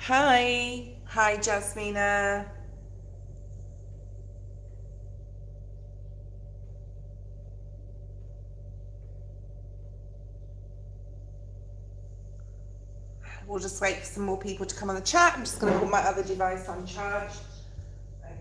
Hi, Jasmina. We'll just wait for some more people to come on the chat. I'm just going to put my other device on charge. Okay.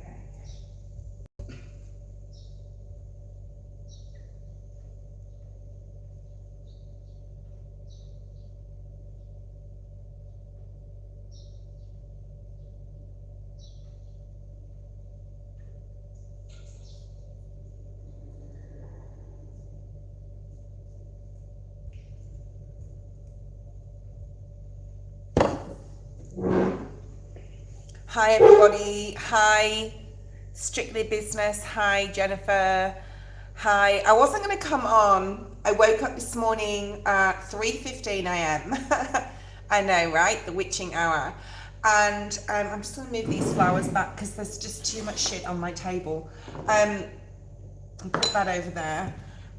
Hi, everybody. Hi, Strictly Business. Hi, Jennifer. Hi. I wasn't going to come on. I woke up this morning at 3:15 a.m. I know, right? The witching hour. And I'm just going to move these flowers back because there's just too much shit on my table. And put that over there.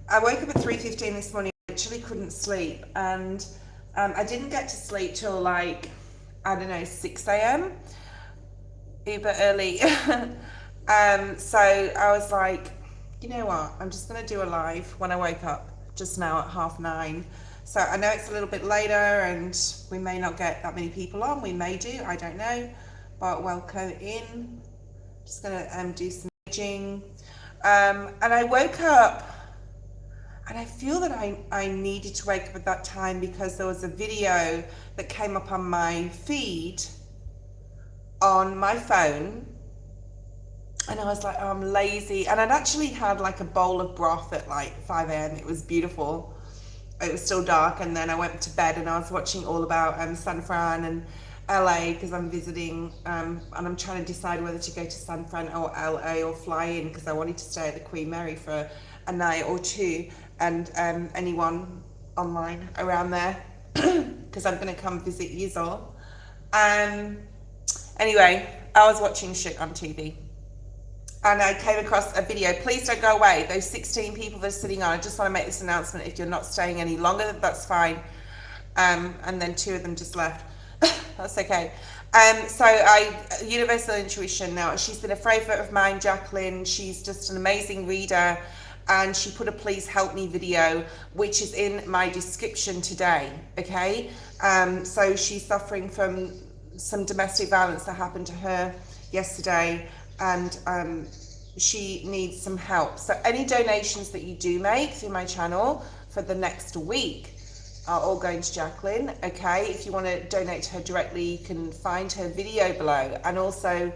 I woke up at 3:15 this morning. I literally couldn't sleep, and I didn't get to sleep till like, I don't know, 6 a.m. uber early. So I was like, you know what? I'm just gonna do a live when I woke up just now at 9:30. So I know it's a little bit later, and we may not get that many people on. We may do. I don't know. But welcome in. Just gonna do some aging. And I woke up and I feel that I needed to wake up at that time because there was a video that came up on my feed on my phone, and I was like, oh, I'm lazy. And I'd actually had like a bowl of broth at like 5 a.m. It was beautiful. It was still dark, and then I went to bed and I was watching all about San Fran and LA because I'm visiting, and I'm trying to decide whether to go to San Fran or LA or fly in because I wanted to stay at the Queen Mary for a night or two, and anyone online around there because I'm going to come visit you all. Anyway, I was watching shit on TV and I came across a video. Please don't go away. Those 16 people that are sitting on, I just want to make this announcement. If you're not staying any longer, that's fine. And then two of them just left. That's okay. Universal Intuition now. She's been a favourite of mine, Jacqueline. She's just an amazing reader. And she put a please help me video, which is in my description today. Okay. So she's suffering from some domestic violence that happened to her yesterday, and she needs some help. So any donations that you do make through my channel for the next week are all going to Jacqueline. Okay, if you want to donate to her directly, you can find her video below, and also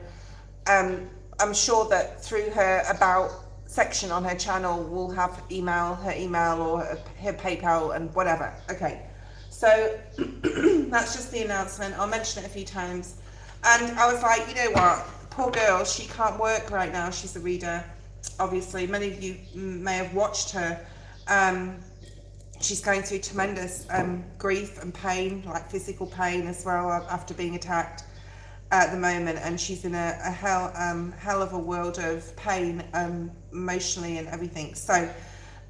I'm sure that through her about section on her channel we'll have her email or her PayPal and whatever. Okay, so that's just the announcement. I'll mention it a few times. And I was like, you know what, poor girl, she can't work right now. She's a reader, obviously. Many of you may have watched her. She's going through tremendous grief and pain, like physical pain as well, after being attacked at the moment. And she's in a hell of a world of pain, emotionally and everything. So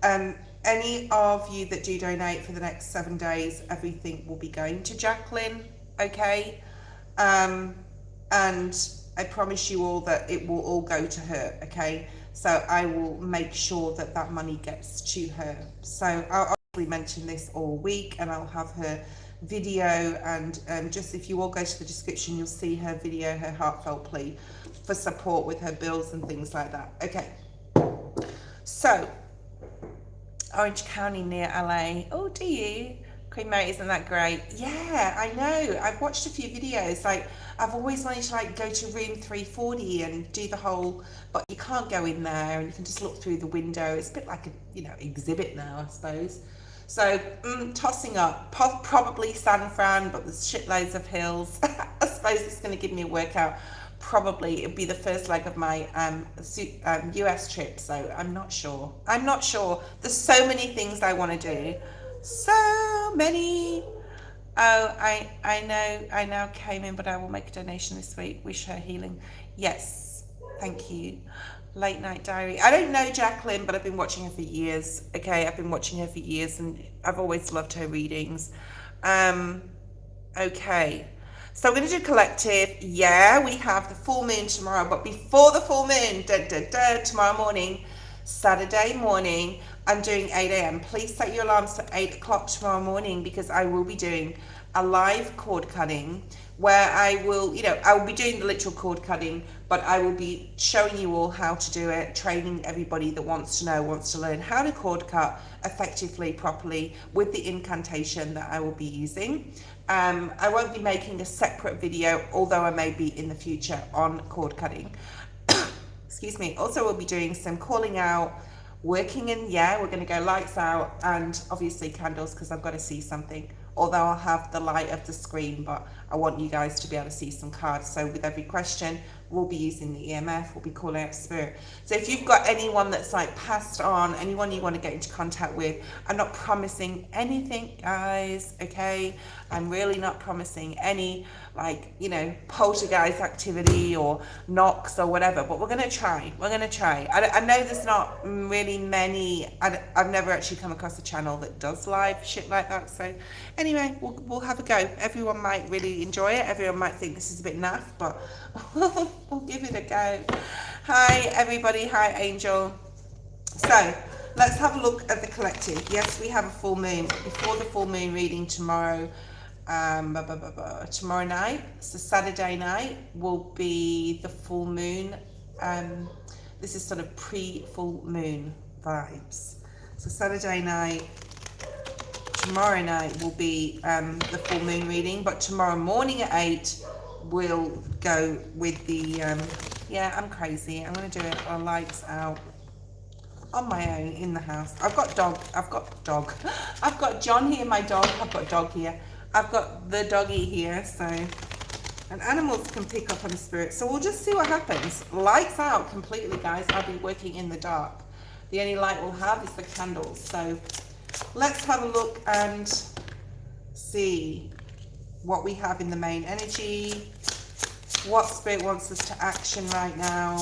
any of you that do donate for the next 7 days, everything will be going to Jacqueline. Okay. And I promise you all that it will all go to her. Okay. So I will make sure that that money gets to her. So I'll mention this all week, and I'll have her video, and just if you all go to the description, you'll see her video, her heartfelt plea for support with her bills and things like that. Okay. So Orange County near LA. Oh, do you? Queen Mary, isn't that great? Yeah, I know. I've watched a few videos. Like, I've always wanted to like go to room 340 and do the whole, but you can't go in there, and you can just look through the window. It's a bit like a, exhibit now, I suppose. So tossing up, probably San Fran, but there's shitloads of hills. I suppose it's going to give me a workout. Probably it'll be the first leg of my US trip, so I'm not sure. There's so many things I want to do. So many. Oh, I now came in, but I will make a donation this week. Wish her healing. Yes, thank you. Late Night Diary. I don't know Jacqueline, but I've been watching her for years. Okay, I've been watching her for years, and I've always loved her readings. Okay, So I'm going to do collective. Yeah, we have the full moon tomorrow, but before the full moon, tomorrow morning, Saturday morning, I'm doing 8 a.m. Please set your alarms for 8 o'clock tomorrow morning, because I will be doing a live cord cutting where I will, I will be doing the literal cord cutting, but I will be showing you all how to do it, training everybody that wants to know, wants to learn how to cord cut effectively, properly, with the incantation that I will be using. I won't be making a separate video, although I may be in the future, on cord cutting. Excuse me. Also, we'll be doing some calling out, working in, we're going to go lights out, and obviously candles, because I've got to see something. Although I'll have the light of the screen, but I want you guys to be able to see some cards. So with every question, we'll be using the EMF, we'll be calling out spirit. So if you've got anyone that's like passed on, anyone you want to get into contact with, I'm not promising anything, guys, okay? I'm really not promising any, like, poltergeist activity or knocks or whatever, but we're going to try. I know there's not really many, I've never actually come across a channel that does live shit like that. So anyway, we'll have a go. Everyone might really enjoy it. Everyone might think this is a bit naff, but we'll give it a go. Hi, everybody. Hi, Angel. So let's have a look at the collective. Yes, we have a full moon. Before the full moon reading tomorrow, tomorrow night, so Saturday night, will be the full moon. This is sort of pre-full moon vibes. So Saturday night, tomorrow night will be the full moon reading, but tomorrow morning at 8 we'll go with the I'm crazy. I'm going to do it on lights out on my own in the house. I've got John here, my dog. I've got dog here. I've got the doggy here, so, and animals can pick up on the spirit. So we'll just see what happens. Lights out completely, guys. I'll be working in the dark. The only light we'll have is the candles. So let's have a look and see what we have in the main energy, what spirit wants us to action right now.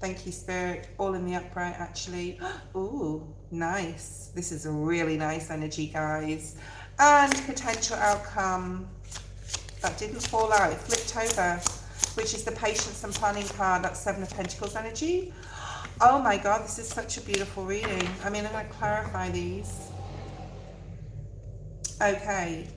Thank you, spirit. All in the upright, actually. Ooh, nice. This is a really nice energy, guys. And potential outcome. That didn't fall out. It flipped over, which is the patience and planning card. That's 7 of Pentacles energy. Oh my God, this is such a beautiful reading. I mean, I'm going to clarify these. Okay.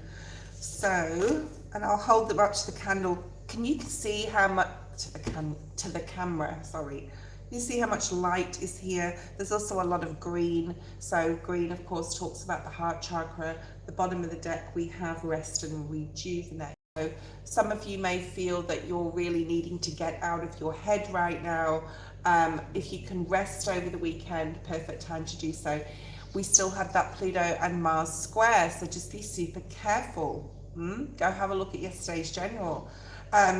So, and I'll hold them up to the candle. Can you see how much, to the camera, sorry. You see how much light is here. There's also a lot of green. So green, of course, talks about the heart chakra. The bottom of the deck, we have rest and rejuvenate. So some of you may feel that you're really needing to get out of your head right now. If you can rest over the weekend, perfect time to do so. We still have that Pluto and Mars square, so just be super careful. Go have a look at yesterday's general.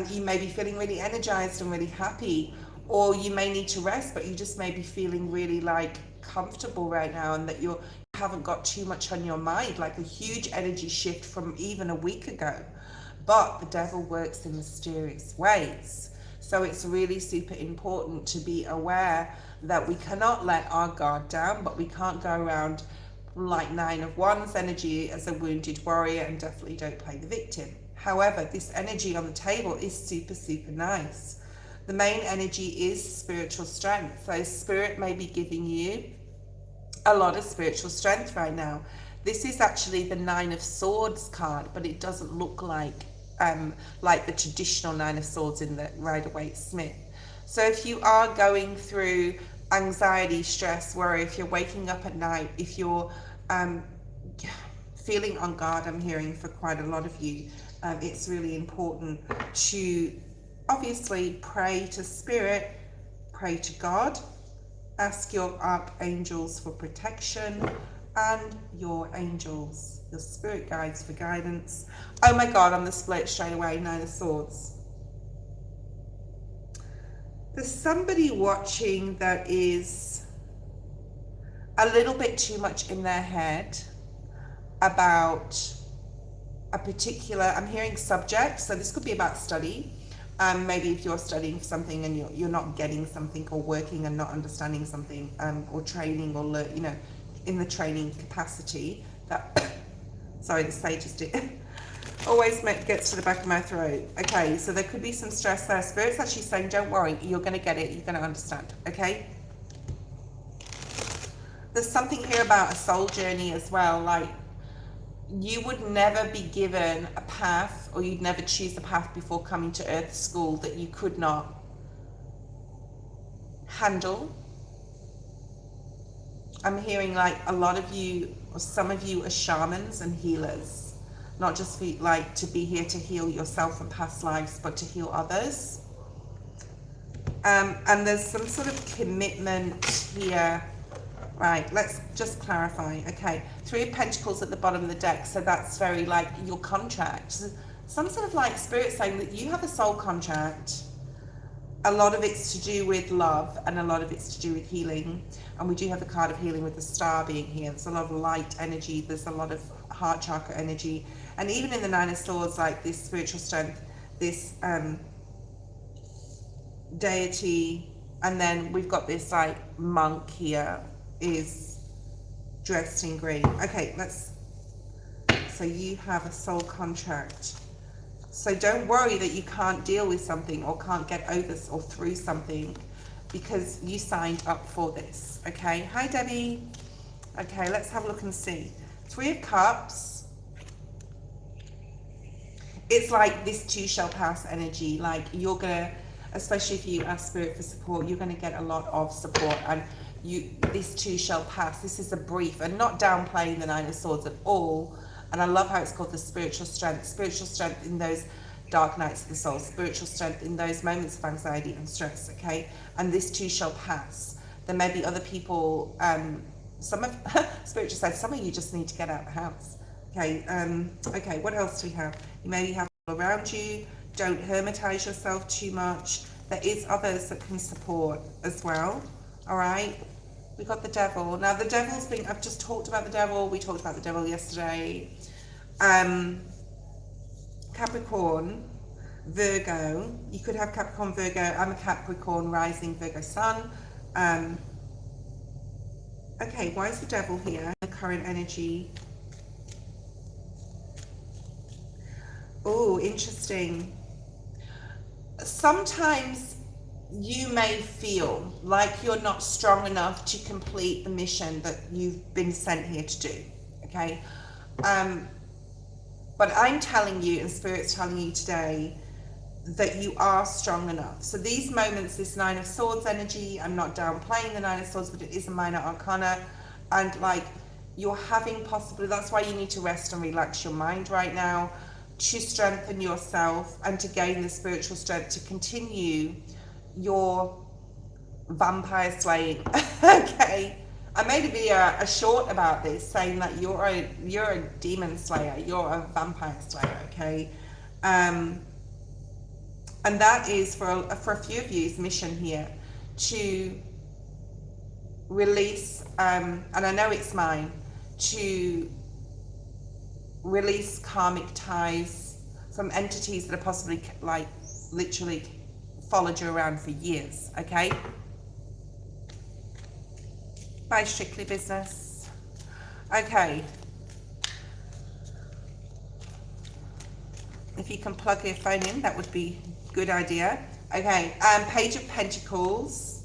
You may be feeling really energized and really happy, or you may need to rest, but you just may be feeling really like comfortable right now, and that you haven't got too much on your mind, like a huge energy shift from even a week ago. But the devil works in mysterious ways. So it's really super important to be aware that we cannot let our guard down, but we can't go around like 9 of Wands energy as a wounded warrior, and definitely don't play the victim. However, this energy on the table is super, super nice. The main energy is spiritual strength. So spirit may be giving you a lot of spiritual strength right now. This is actually the 9 of Swords card, but it doesn't look like the traditional 9 of Swords in the Rider-Waite-Smith. So if you are going through anxiety, stress, worry, if you're waking up at night, if you're feeling on guard, I'm hearing for quite a lot of you, it's really important to obviously pray to spirit, pray to God, ask your archangels for protection, and your angels, your spirit guides for guidance. Oh my God, on the split straight away, 9 of Swords. There's somebody watching that is a little bit too much in their head about a particular, I'm hearing subject, so this could be about study. Maybe if you're studying for something and you're not getting something, or working and not understanding something, or training, or in the training capacity, that sorry, the sage just did Always gets to the back of my throat. Okay, so there could be some stress there. Spirit's actually saying, don't worry, you're going to get it, you're going to understand, okay? There's something here about a soul journey as well, like you would never be given a path, or you'd never choose a path before coming to Earth School that you could not handle. I'm hearing like a lot of you, or some of you, are shamans and healers, not just for, like, to be here to heal yourself and past lives, but to heal others. And there's some sort of commitment here. Right, let's just clarify. Okay, 3 of Pentacles at the bottom of the deck, so that's very like your contract. Some sort of like spirit saying that you have a soul contract. A lot of it's to do with love, and a lot of it's to do with healing. And we do have the card of healing with the star being here. There's a lot of light energy, there's a lot of heart chakra energy. And even in the 9 of Swords, like this spiritual strength, this deity, and then we've got this like monk here, is dressed in green. Okay, so you have a soul contract. So don't worry that you can't deal with something or can't get over or through something, because you signed up for this, okay? Hi, Debbie. Okay, let's have a look and see. 3 of Cups. It's like this too shall pass energy. Like you're gonna, especially if you ask Spirit for support, you're gonna get a lot of support, and this too shall pass. This is a brief, and not downplaying the 9 of Swords at all. And I love how it's called the spiritual strength in those dark nights of the soul, spiritual strength in those moments of anxiety and stress, okay? And this too shall pass. There may be other people, some of, Spirit just said, some of you just need to get out of the house, okay? Okay, what else do we have? You maybe have people around you. Don't hermitize yourself too much. There is others that can support as well, all right? We got the Devil. Now the Devil's been, I've just talked about the Devil. We talked about the Devil yesterday. Capricorn, Virgo. You could have Capricorn, Virgo. I'm a Capricorn rising, Virgo sun. Okay, why is the Devil here? The current energy. Oh, interesting. Sometimes you may feel like you're not strong enough to complete the mission that you've been sent here to do, okay? But I'm telling you, and Spirit's telling you today, that you are strong enough. So these moments, this 9 of Swords energy, I'm not downplaying the 9 of Swords, but it is a minor arcana, and like you're having possibly, that's why you need to rest and relax your mind right now, to strengthen yourself and to gain the spiritual strength to continue your vampire slaying. Okay, I made a video, a short about this, saying that you're a demon slayer, you're a vampire slayer, okay? And that is for a few of you's mission here, to release, and I know it's mine, to release karmic ties from entities that are possibly like literally followed you around for years, okay? By Strictly Business. Okay. If you can plug your phone in, that would be a good idea. Okay, Page of Pentacles.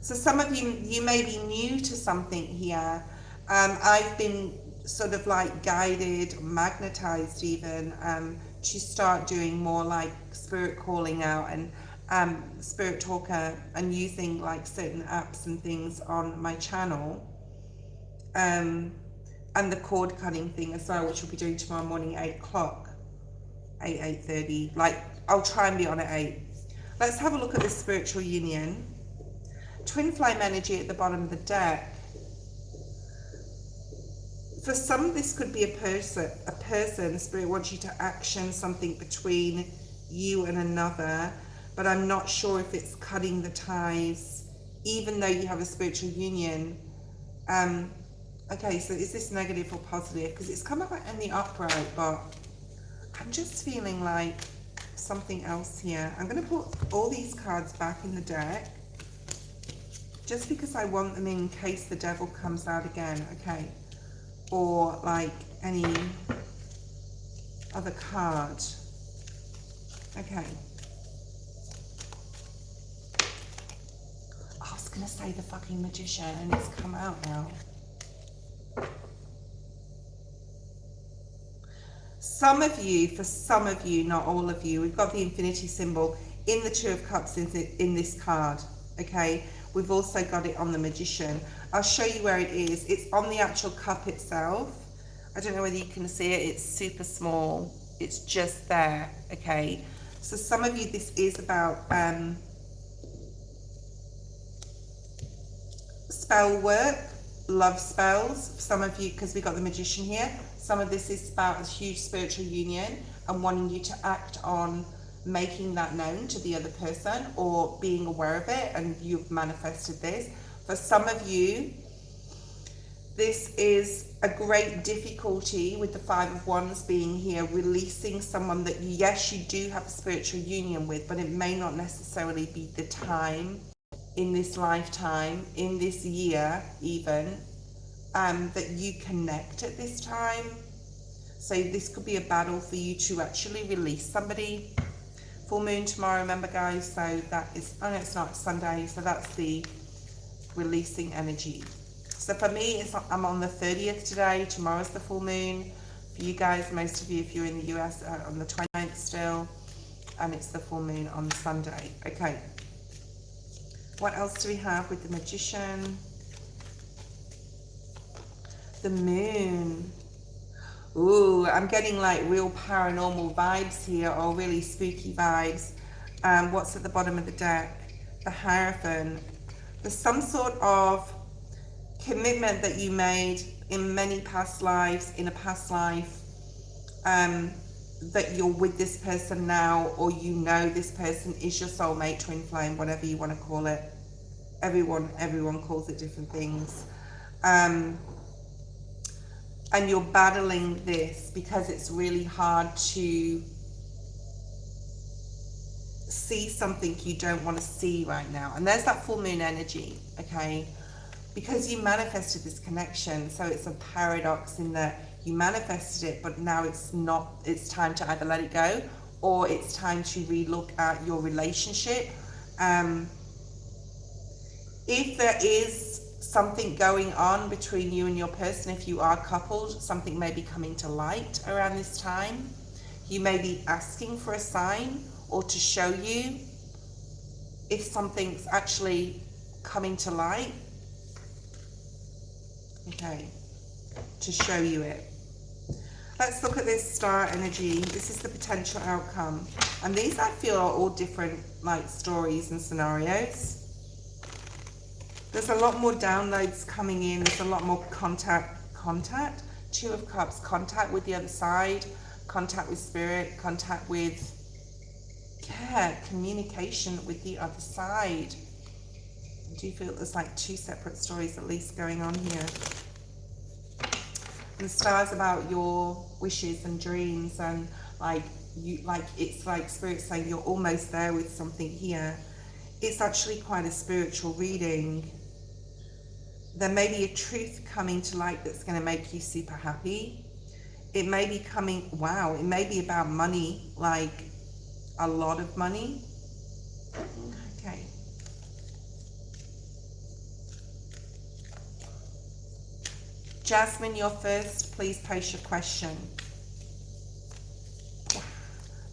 So some of you may be new to something here. I've been sort of like guided, magnetized even, to start doing more like spirit calling out and spirit talker, and using like certain apps and things on my channel, and the cord cutting thing as well, which we'll be doing tomorrow morning at 8 o'clock, 8:30. Like I'll try and be on at 8. Let's have a look at this spiritual union. Twin flame energy at the bottom of the deck. For some, this could be a person. Spirit wants you to action something between you and another, but I'm not sure if it's cutting the ties, even though you have a spiritual union. Okay, so is this negative or positive? Because it's come up in the upright, but I'm just feeling like something else here. I'm going to put all these cards back in the deck, just because I want them in case the Devil comes out again, okay? Or like any, other card. Okay. I was going to say the fucking Magician, and it's come out now. Some of you, for some of you, not all of you, we've got the infinity symbol in the Two of Cups in this card, okay? We've also got it on the Magician. I'll show you where it is. It's on the actual cup itself. I don't know whether you can see it. It's super small. It's just there, okay? So some of you, this is about spell work, love spells. Some of you, because we got the Magician here, some of this is about a huge spiritual union and wanting you to act on making that known to the other person or being aware of it, and you've manifested this. For some of you, this is a great difficulty with the Five of Wands being here, releasing someone that, yes, you do have a spiritual union with, but it may not necessarily be the time in this lifetime, in this year even, that you connect at this time. So this could be a battle for you to actually release somebody. Full moon tomorrow, remember guys, so that is, oh no, it's not, it's Sunday, so that's the releasing energy. So for me, I'm on the 30th today, tomorrow's the full moon. For you guys, most of you, if you're in the US, on the 29th still, and it's the full moon on Sunday. Okay. What else do we have with the Magician? The moon. Ooh, I'm getting like real paranormal vibes here, or really spooky vibes. What's at the bottom of the deck? The Hierophant. There's some sort of commitment that you made in many past lives, in a past life, that you're with this person now, or you know this person is your soulmate, twin flame, whatever you want to call it. Everyone calls it different things. And you're battling this because it's really hard to see something you don't want to see right now. And there's that full moon energy, okay? Because you manifested this connection, so it's a paradox in that you manifested it, but now it's not, it's time to either let it go, or it's time to relook at your relationship. If there is something going on between you and your person, if you are coupled, something may be coming to light around this time. You may be asking for a sign or to show you if something's actually coming to light. Okay, to show you it. Let's look at this star energy. This is the potential outcome. And these, I feel, are all different like stories and scenarios. There's a lot more downloads coming in. There's a lot more contact. Two of Cups, contact with the other side, contact with spirit, contact with, communication with the other side. I do feel there's like two separate stories at least going on here. And the star's about your wishes and dreams, and like you, like it's like spirit saying you're almost there with something here. It's actually quite a spiritual reading. There may be a truth coming to light that's going to make you super happy. It may be coming, wow, it may be about money, like a lot of money. Okay. Jasmine, you're first. Please post your question.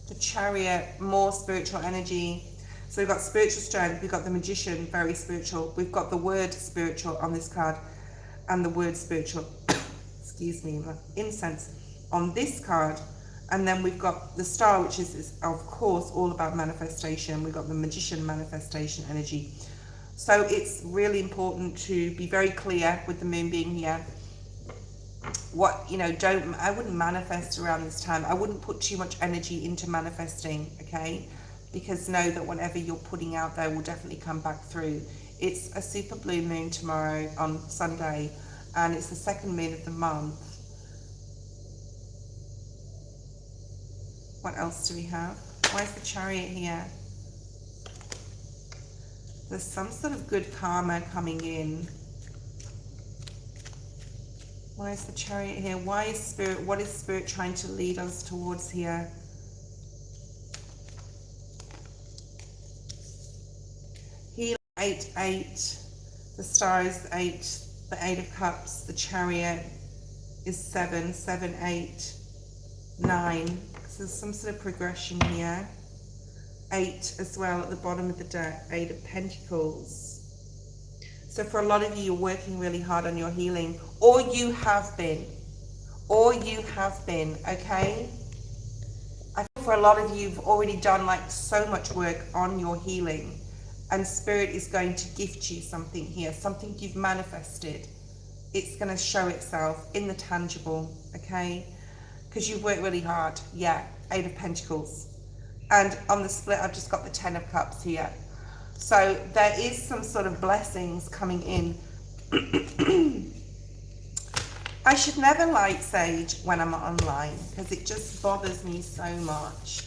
The Chariot, more spiritual energy. So we've got spiritual strength, we've got the Magician, very spiritual. We've got the word spiritual on this card, and the word spiritual, excuse me, incense on this card. And then we've got the Star, which is of course all about manifestation. We've got the Magician, manifestation energy. So it's really important to be very clear with the moon being here. What, you know, I wouldn't manifest around this time. I wouldn't put too much energy into manifesting, okay? Because know that whatever you're putting out there will definitely come back through. It's a super blue moon tomorrow on Sunday, and it's the second moon of the month. What else do we have? Why is the Chariot here? There's some sort of good karma coming in. Why is the Chariot here? Why is Spirit, what is Spirit trying to lead us towards here? Healing, 8, the Star is 8, the 8 of Cups, the Chariot is 7, 7, 8, 9. So there's some sort of progression here. 8 as well at the bottom of the deck, 8 of Pentacles. So for a lot of you, you're working really hard on your healing, or you have been, okay? I think for a lot of you, you've already done like so much work on your healing, and Spirit is going to gift you something here, something you've manifested. It's going to show itself in the tangible, okay? Because you've worked really hard. Yeah, 8 of Pentacles. And on the split, I've just got the 10 of Cups here. So there is some sort of blessings coming in. I should never light sage when I'm online because it just bothers me so much.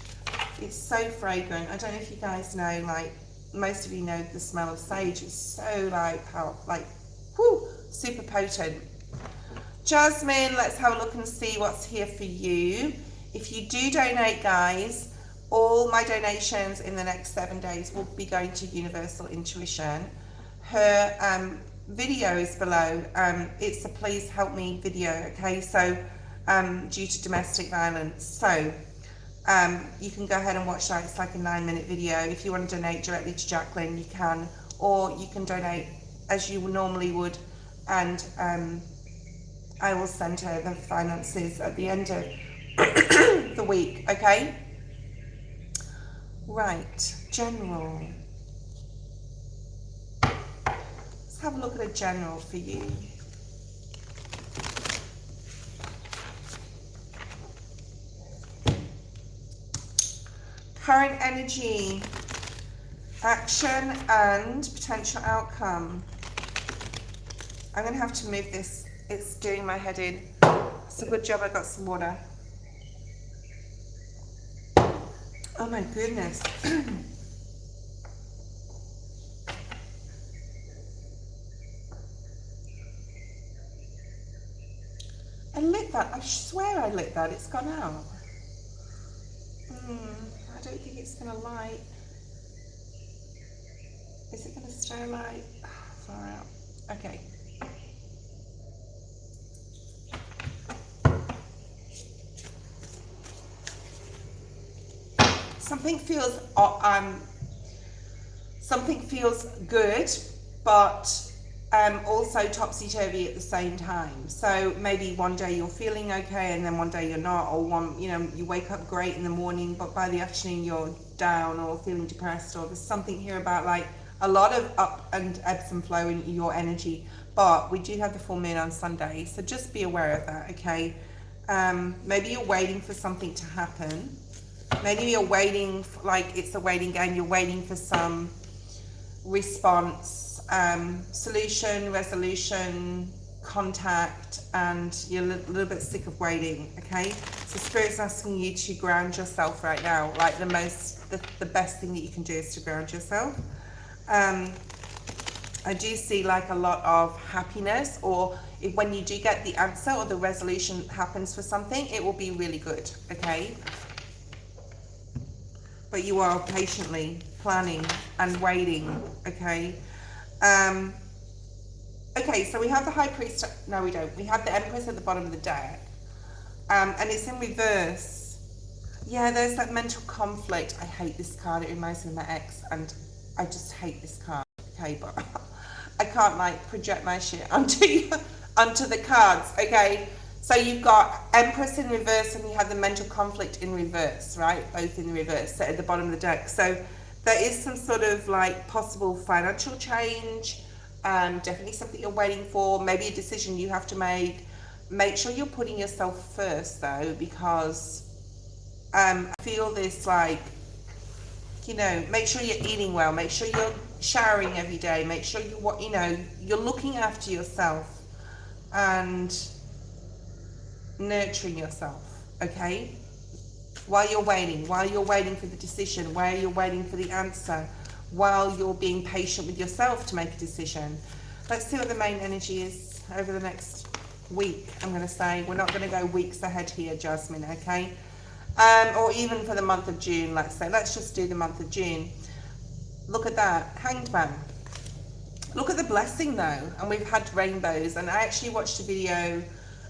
It's so fragrant. I don't know if you guys know, like most of you know the smell of sage is so super potent. Jasmine, let's have a look and see what's here for you. If you do donate, guys, all my donations in the next 7 days will be going to Universal Intuition. Her video is below. It's a please help me video, okay? So due to domestic violence. So you can go ahead and watch that. It's like a 9-minute video. If you want to donate directly to Jacqueline, you can, or you can donate as you normally would, and I will send her the finances at the end of the week, okay? Right, general. Let's have a look at a general for you. Current energy, action and potential outcome. I'm going to have to move this. It's doing my head in. It's a good job I got some water. Oh my goodness. I lit that. I swear I lit that. It's gone out. I don't think it's going to light. Is it going to stay light? Far out. Okay. Something feels good, but also topsy-turvy at the same time. So maybe one day you're feeling okay and then one day you're not, or you wake up great in the morning but by the afternoon you're down or feeling depressed, or there's something here about like a lot of up and ebbs and flow in your energy. But we do have the full moon on Sunday, so just be aware of that, okay? Maybe you're waiting for something to happen. Maybe you're waiting, like it's a waiting game, you're waiting for some response, solution, resolution, contact, and you're a little bit sick of waiting, okay? So Spirit's asking you to ground yourself right now. Like the best thing that you can do is to ground yourself. I do see like a lot of happiness, or when you do get the answer or the resolution happens for something, it will be really good, okay? But you are patiently planning and waiting, okay? Okay, so we have the High Priest, no we don't. We have the Empress at the bottom of the deck, and it's in reverse. Yeah, there's that mental conflict. I hate this card, it reminds me of my ex, and I just hate this card, okay? But I can't like project my shit onto the cards, okay? So you've got Empress in reverse and you have the mental conflict in reverse, right? Both in reverse, so at the bottom of the deck. So there is some sort of like possible financial change, definitely something you're waiting for, maybe a decision you have to make. Make sure you're putting yourself first though, because I feel this like, make sure you're eating well, make sure you're showering every day, make sure you're looking after yourself and nurturing yourself, okay? While you're waiting for the decision, while you're waiting for the answer, while you're being patient with yourself to make a decision. Let's see what the main energy is over the next week, I'm going to say. We're not going to go weeks ahead here, Jasmine, okay? Or even for the month of June, let's say. Let's just do the month of June. Look at that, Hanged Man. Look at the blessing though, and we've had rainbows. And I actually watched a video,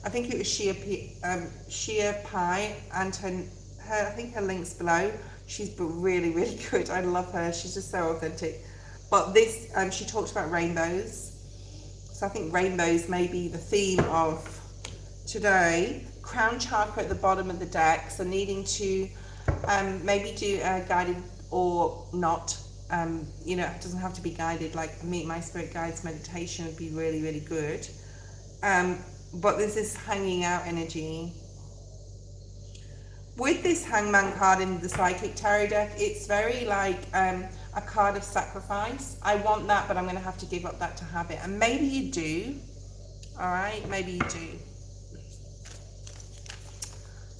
I think it was Shia Pie, and her, I think her link's below. She's really, really good. I love her. She's just so authentic. But this, she talked about rainbows. So I think rainbows may be the theme of today. Crown chakra at the bottom of the deck. So needing to maybe do a guided or not. You know, it doesn't have to be guided. Like Meet My Spirit Guides meditation would be really, really good. But there's this hanging out energy. With this Hangman card in the Psychic Tarot deck, it's very like a card of sacrifice. I want that, but I'm going to have to give up that to have it. And maybe you do. All right, maybe you do.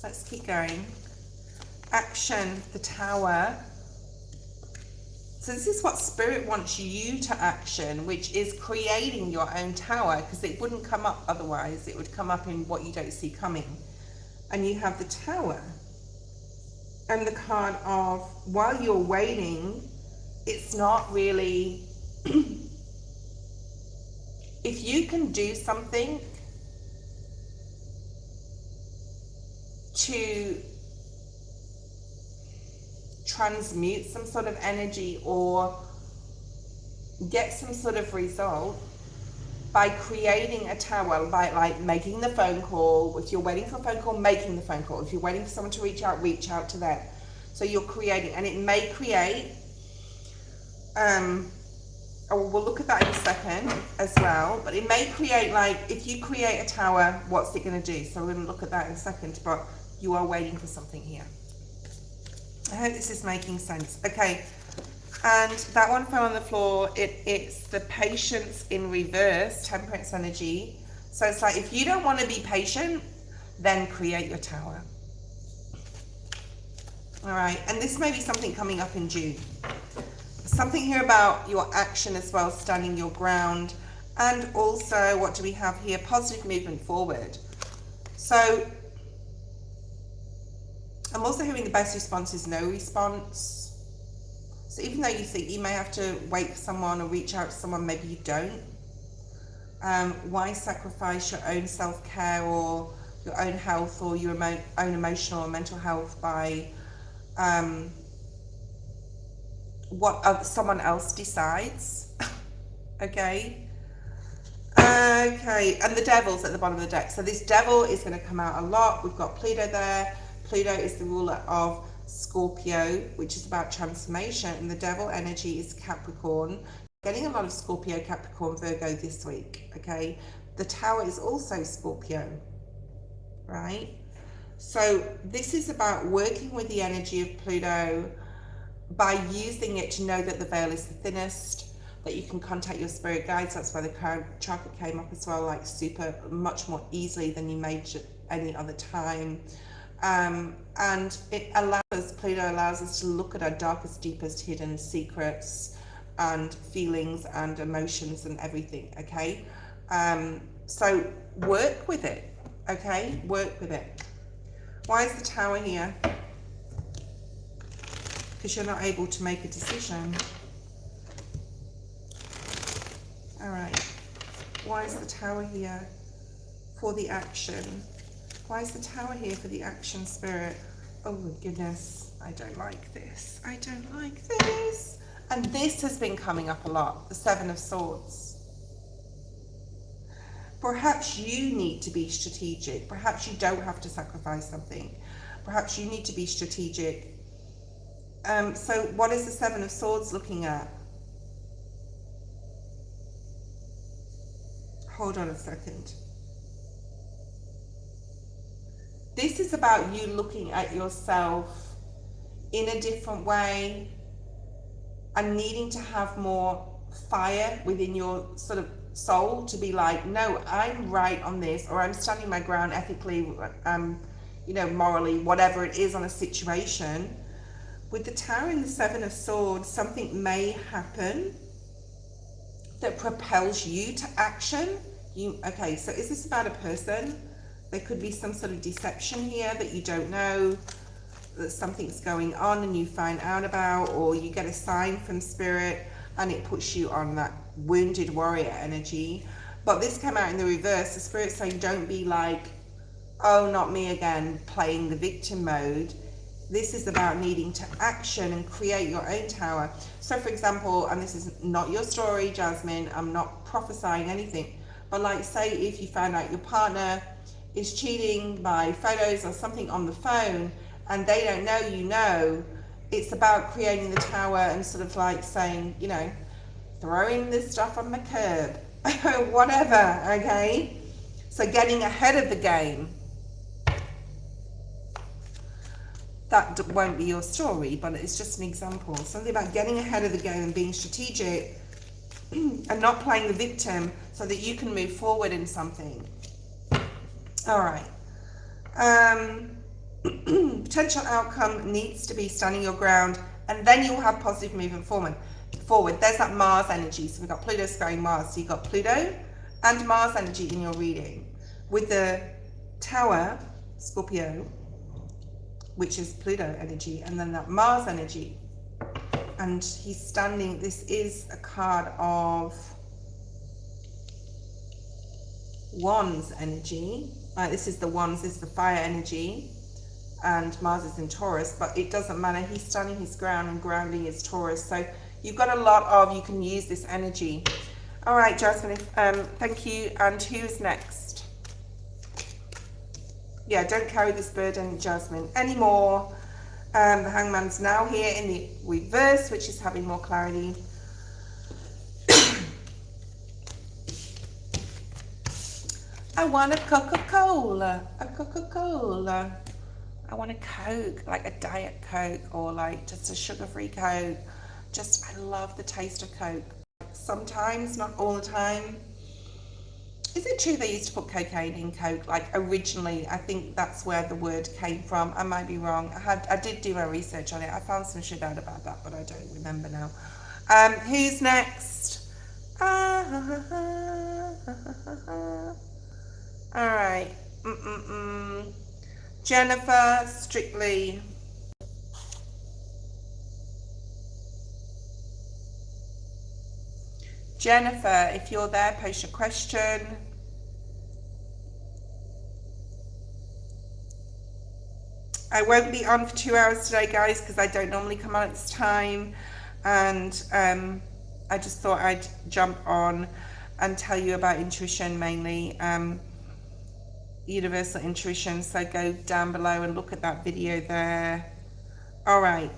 Let's keep going. Action, the Tower. So this is what Spirit wants you to action, which is creating your own tower, because it wouldn't come up otherwise. It would come up in what you don't see coming. And you have the Tower. And the card of, while you're waiting, it's not really, if you can do something to transmute some sort of energy or get some sort of result by creating a tower, by like making the phone call. If you're waiting for a phone call, making the phone call. If you're waiting for someone to reach out to them. So you're creating, and it may create, we'll look at that in a second as well, but it may create, like, if you create a tower, what's it going to do? So we're going to look at that in a second, but you are waiting for something here. I hope this is making sense. Okay, and that one fell on the floor. It's the Patience in reverse, Temperance energy. So it's like, if you don't want to be patient, then create your tower. All right, and this may be something coming up in June. Something here about your action as well, standing your ground. And also, what do we have here? Positive movement forward. So I'm also hearing the best response is no response. So even though you think you may have to wait for someone or reach out to someone, maybe you don't. Why sacrifice your own self-care or your own health or your own emotional or mental health by what someone else decides? Okay. Okay, and the Devil's at the bottom of the deck. So this Devil is going to come out a lot. We've got Pluto there. Pluto is the ruler of Scorpio, which is about transformation, and the Devil energy is Capricorn. Getting a lot of Scorpio, Capricorn, Virgo this week, okay? The Tower is also Scorpio, right? So this is about working with the energy of Pluto by using it to know that the veil is the thinnest, that you can contact your spirit guides. That's why the current chakra came up as well, like much more easily than you made any other time. And Pluto allows us to look at our darkest, deepest hidden secrets and feelings and emotions and everything, okay? So work with it, okay? Work with it. Why is the Tower here? Because you're not able to make a decision. All right. Why is the Tower here for the action? Why is the Tower here for the action, Spirit? Oh my goodness, I don't like this. I don't like this. And this has been coming up a lot, the Seven of Swords. Perhaps you need to be strategic. Perhaps you don't have to sacrifice something. Perhaps you need to be strategic. So what is the Seven of Swords looking at? Hold on a second. This is about you looking at yourself in a different way and needing to have more fire within your sort of soul to be like, no, I'm right on this, or I'm standing my ground ethically, you know, morally, whatever it is on a situation. With the Tower and the Seven of Swords, something may happen that propels you to action. Okay, so is this about a person? There could be some sort of deception here that you don't know, that something's going on and you find out about, or you get a sign from spirit and it puts you on that wounded warrior energy. But this came out in the reverse. The spirit's saying don't be like, oh, not me again, playing the victim mode. This is about needing to action and create your own tower. So for example, and this is not your story, Jasmine, I'm not prophesying anything, but like say if you found out your partner is cheating by photos or something on the phone and they don't know you know, it's about creating the tower and sort of like saying, you know, throwing this stuff on the curb, whatever, okay? So getting ahead of the game. That won't be your story, but it's just an example. Something about getting ahead of the game and being strategic and not playing the victim so that you can move forward in something. All right. Potential outcome needs to be standing your ground, and then you'll have positive movement forward. There's that Mars energy. So we've got Pluto squaring Mars. So you've got Pluto and Mars energy in your reading. With the Tower, Scorpio, which is Pluto energy, and then that Mars energy. And he's standing, this is a card of Wands energy. This is the Wands, this is the fire energy. And Mars is in Taurus, but it doesn't matter. He's standing his ground and grounding his Taurus. So you've got a lot of, you can use this energy. All right, Jasmine, thank you. And who's next? Yeah, don't carry this burden, Jasmine, anymore. The Hangman's now here in the reverse, which is having more clarity. I want a Coca-Cola, a Coca-Cola. I want a Coke, like a Diet Coke, or like just a sugar-free Coke. I love the taste of Coke. Sometimes, not all the time. Is it true they used to put cocaine in Coke? Like originally, I think that's where the word came from. I might be wrong. I did do my research on it. I found some shit out about that, but I don't remember now. Who's next? All right. Jennifer Strictly. Jennifer, if you're there, post your question. I won't be on for 2 hours today, guys, because I don't normally come on at this time. And I just thought I'd jump on and tell you about intuition mainly. Universal intuition. So go down below and look at that video there. All right.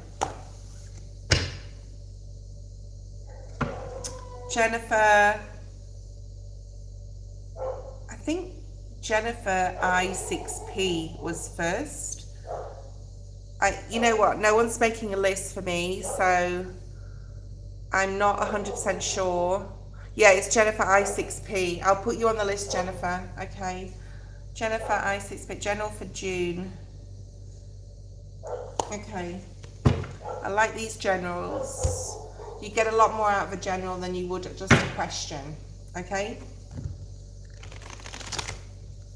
Jennifer, I think Jennifer I6P was first. You know what, no one's making a list for me, so I'm not 100% sure. Yeah, it's Jennifer I6P. I'll put you on the list, Jennifer, okay? Jennifer I6P, general for June. Okay, I like these generals. You get a lot more out of a general than you would just a question, okay?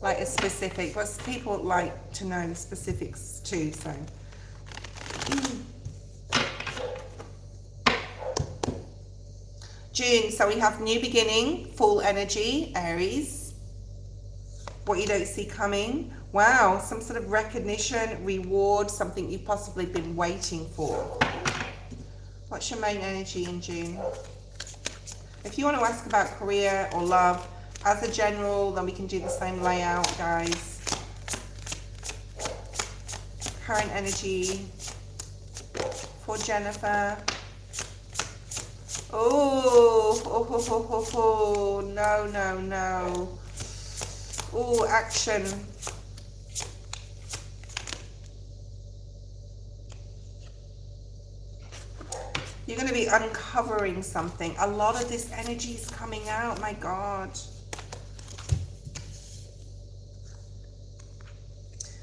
Like a specific, but people like to know specifics too, so. June, so we have new beginning, full energy, Aries. What you don't see coming. Wow, some sort of recognition, reward, something you've possibly been waiting for. What's your main energy in June? If you want to ask about career or love as a general, then we can do the same layout, guys. Current energy for Jennifer. Oh, no, no, no. Oh, action. You're going to be uncovering something. A lot of this energy is coming out, my God.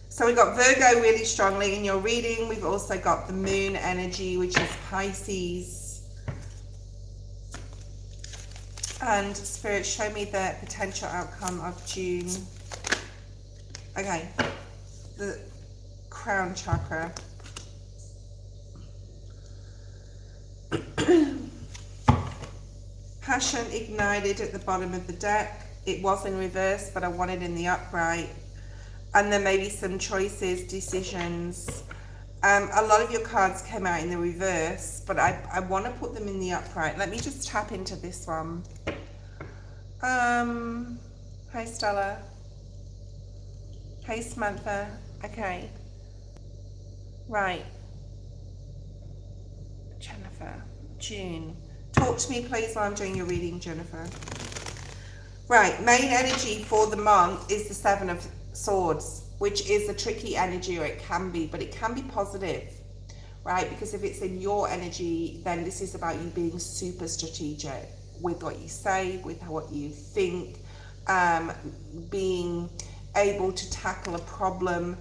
So we've got Virgo really strongly in your reading. We've also got the moon energy, which is Pisces. And Spirit, show me the potential outcome of June. Okay, the crown chakra. Passion ignited at the bottom of the deck. It was in reverse, but I want it in the upright. And there may be some choices, decisions. A lot of your cards came out in the reverse, but I want to put them in the upright. Let me just tap into this one. Hi Stella. Hey Samantha. Okay. Right. Jennifer. June. Talk to me please while I'm doing your reading, Jennifer. Right, main energy for the month is the Seven of Swords, which is a tricky energy, or it can be, but it can be positive, right? Because if it's in your energy, then this is about you being super strategic with what you say, with what you think, being able to tackle a problem,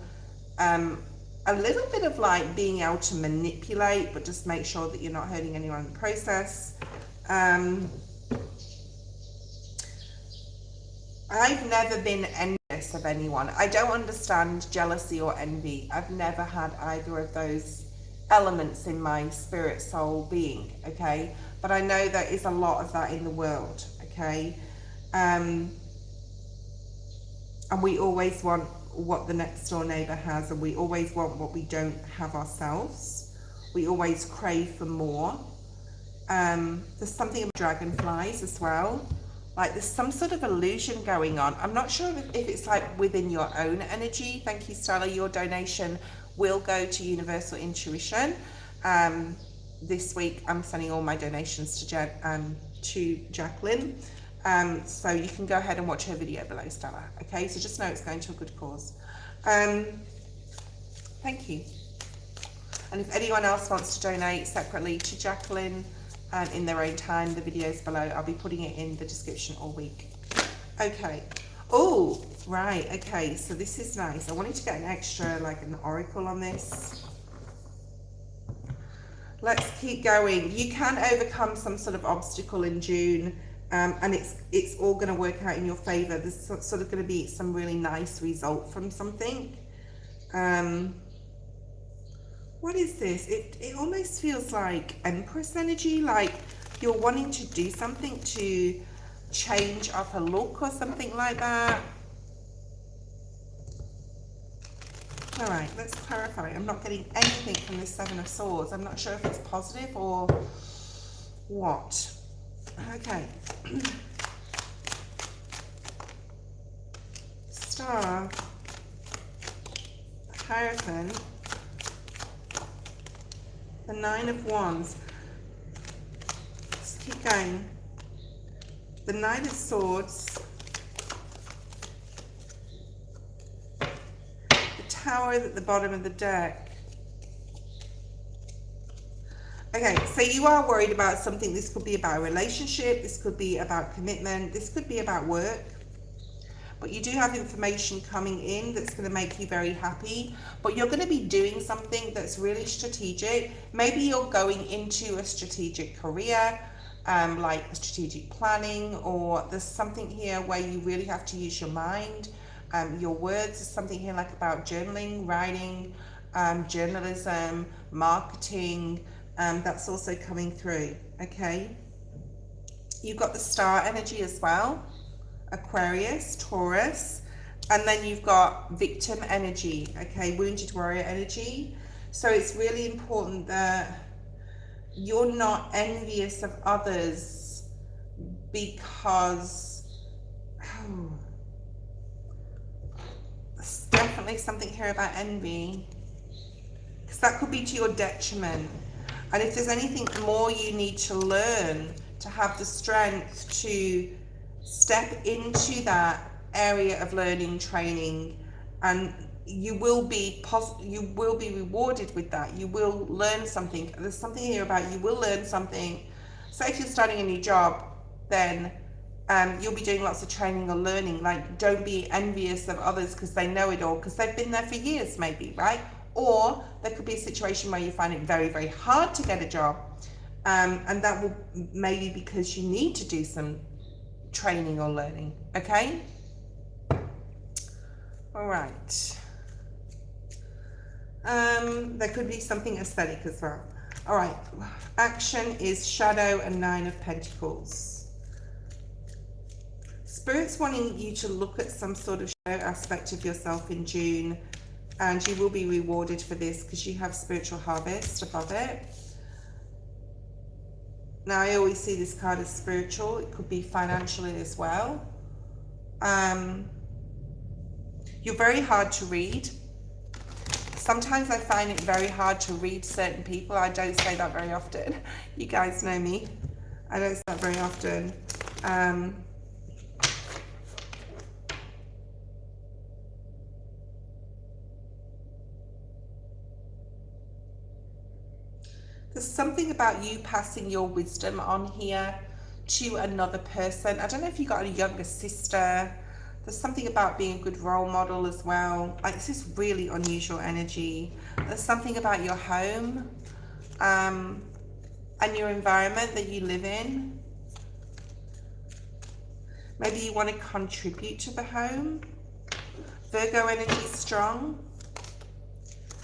a little bit of like being able to manipulate, but just make sure that you're not hurting anyone in the process. I've never been envious of anyone. I don't understand jealousy or envy. I've never had either of those elements in my spirit soul being, okay? But I know there is a lot of that in the world, okay? And we always want what the next door neighbor has, and we always want what we don't have ourselves. We always crave for more. There's something about dragonflies as well. Like there's some sort of illusion going on. I'm not sure if it's like within your own energy. Thank you, Stella. Your donation will go to Universal Intuition. This week I'm sending all my donations to Jacqueline. So you can go ahead and watch her video below, Stella. Okay, so just know it's going to a good cause. Thank you. And if anyone else wants to donate separately to Jacqueline, in their own time, the videos below, I'll be putting it in the description all week. Okay. Oh, right. Okay. So this is nice. I wanted to get an extra, like an oracle on this. Let's keep going. You can overcome some sort of obstacle in June, and it's all going to work out in your favor. There's sort of going to be some really nice result from something. What is this? It almost feels like Empress energy, like you're wanting to do something to change up a look or something like that. All right, let's clarify. I'm not getting anything from this Seven of Swords. I'm not sure if it's positive or what. Okay. Star, Hierophant, the Nine of Wands. Let's keep going. The Knight of Swords. The Tower at the bottom of the deck. Okay, so you are worried about something. This could be about a relationship. This could be about commitment. This could be about work. But you do have information coming in that's going to make you very happy. But you're going to be doing something that's really strategic. Maybe you're going into a strategic career, like strategic planning, or there's something here where you really have to use your mind. Your words. There's something here like about journaling, writing, journalism, marketing. That's also coming through. Okay. You've got the star energy as well. Aquarius, Taurus, and then you've got victim energy, okay, wounded warrior energy. So it's really important that you're not envious of others because there's definitely something here about envy, because that could be to your detriment. And if there's anything more you need to learn to have the strength to step into that area of learning, training, and you will be rewarded with that. You will learn something. There's something here about you will learn something. So if you're starting a new job, then you'll be doing lots of training or learning. Like, don't be envious of others because they know it all, because they've been there for years maybe, right? Or there could be a situation where you find it very, very hard to get a job, and that will maybe because you need to do some training or learning, okay? All right. There could be something aesthetic as well. All right, action is shadow and 9 of Pentacles. Spirit's wanting you to look at some sort of shadow aspect of yourself in June, and you will be rewarded for this because you have spiritual harvest above it. Now, I always see this card as spiritual. It could be financially as well. You're very hard to read. Sometimes I find it very hard to read certain people. I don't say that very often. You guys know me. I don't say that very often. There's something about you passing your wisdom on here to another person. I don't know if you got a younger sister. There's something about being a good role model as well. Like, this is really unusual energy. There's something about your home and your environment that you live in. Maybe you want to contribute to the home. Virgo energy is strong.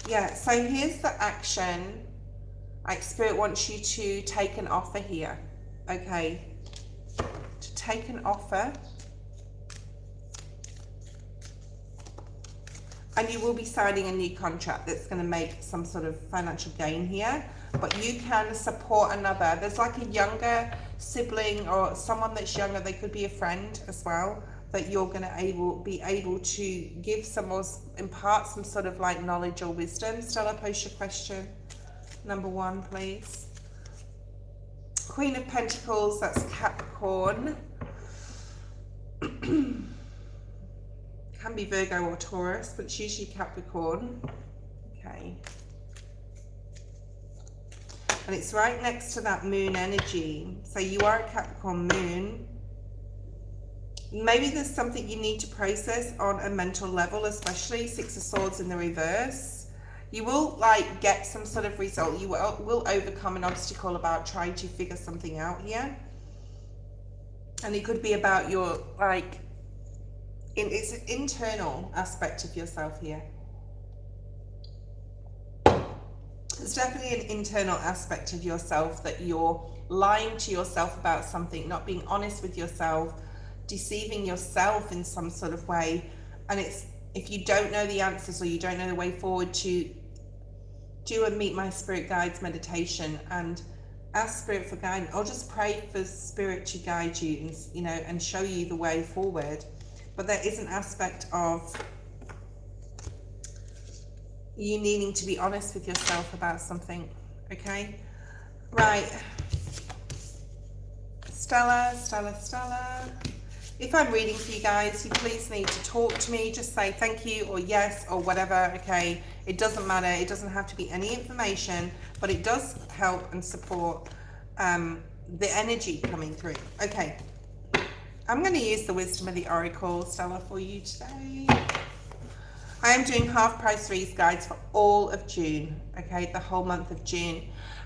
Yeah, so here's the action. Like, Spirit wants you to take an offer here, okay? To take an offer. And you will be signing a new contract that's going to make some sort of financial gain here. But you can support another. There's like a younger sibling or someone that's younger. They could be a friend as well, that you're going to be able to give some or impart some sort of like knowledge or wisdom. Stella, post your question. Number 1, please. Queen of Pentacles, that's Capricorn. Can be Virgo or Taurus, but it's usually Capricorn. Okay. And it's right next to that moon energy. So you are a Capricorn moon. Maybe there's something you need to process on a mental level, especially 6 of Swords in the reverse. You will like get some sort of result. You will overcome an obstacle about trying to figure something out here. And it could be about your like, it's an internal aspect of yourself here. There's definitely an internal aspect of yourself that you're lying to yourself about something, not being honest with yourself, deceiving yourself in some sort of way. And it's, if you don't know the answers or you don't know the way forward, to do a Meet My Spirit Guides meditation and ask Spirit for guidance, or just pray for Spirit to guide you and, you know, and show you the way forward. But there is an aspect of you needing to be honest with yourself about something, okay? Right. Stella. If I'm reading for you guys, you please need to talk to me. Just say thank you or yes or whatever, okay? It doesn't matter. It doesn't have to be any information, but it does help and support the energy coming through. Okay. I'm going to use the wisdom of the Oracle, Stella, for you today. I am doing half price reads guides for all of June, okay? The whole month of June.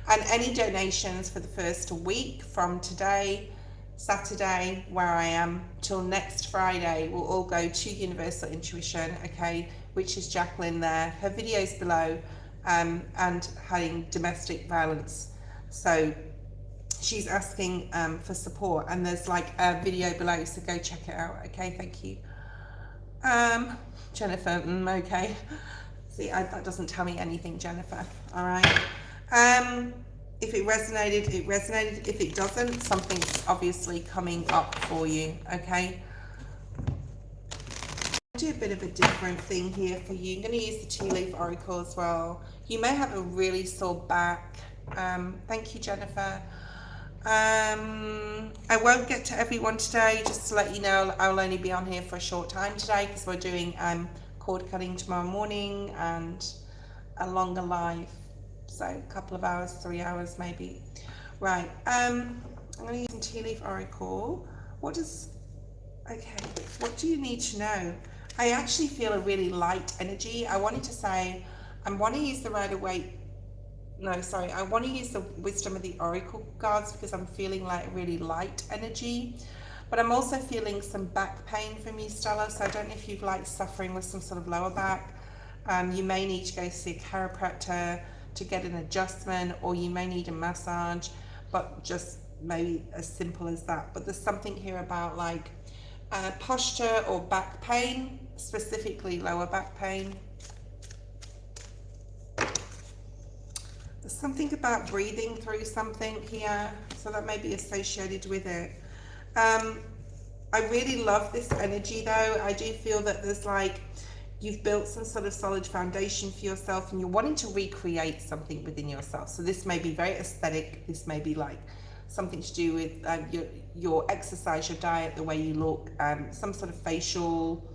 And any donations for the first week from today, Saturday, where I am, till next Friday, will all go to Universal Intuition, okay, which is Jacqueline there. Her video's below, and having domestic violence. So she's asking for support, and there's like a video below, so go check it out, okay, thank you. Jennifer, okay. See, that doesn't tell me anything, Jennifer, all right. If it resonated, it resonated. If it doesn't, something's obviously coming up for you, okay? I'll do a bit of a different thing here for you. I'm going to use the Tea Leaf Oracle as well. You may have a really sore back. Thank you, Jennifer. I won't get to everyone today, just to let you know. I'll only be on here for a short time today because we're doing cord cutting tomorrow morning and a longer live. So a couple of hours, 3 hours maybe. Right, I'm going to use some Tea Leaf Oracle. What do you need to know? I actually feel a really light energy. I wanted to say, I want to use the I want to use the wisdom of the Oracle cards because I'm feeling like really light energy. but I'm also feeling some back pain from you, Stella. So I don't know if you've like suffering with some sort of lower back. You may need to go see a chiropractor to get an adjustment, or you may need a massage, but just maybe as simple as that. But there's something here about like posture or back pain, specifically lower back pain. There's something about breathing through something here, so that may be associated with it. I really love this energy though. I do feel that there's like, you've built some sort of solid foundation for yourself and you're wanting to recreate something within yourself. So this may be very aesthetic. This may be like something to do with your exercise, your diet, the way you look, some sort of facial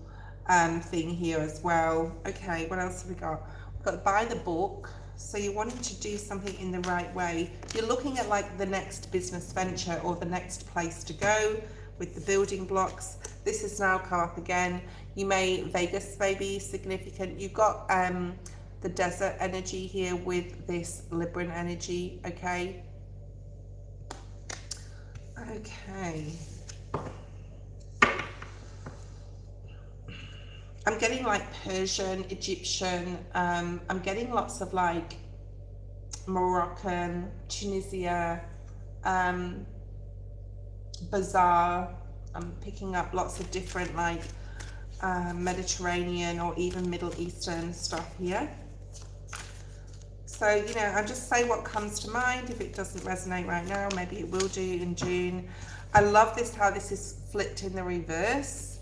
thing here as well. Okay, what else have we got? We've got buy the book. So you're wanting to do something in the right way. You're looking at like the next business venture or the next place to go with the building blocks. This has now come up again. You may, Vegas may be significant. You've got the desert energy here with this Libran energy, okay? Okay. I'm getting like Persian, Egyptian, I'm getting lots of like Moroccan, Tunisia, Bazaar. I'm picking up lots of different like Mediterranean or even Middle Eastern stuff here. So, you know, I just say what comes to mind. If it doesn't resonate right now, maybe it will do in June. I love this, how this is flipped in the reverse.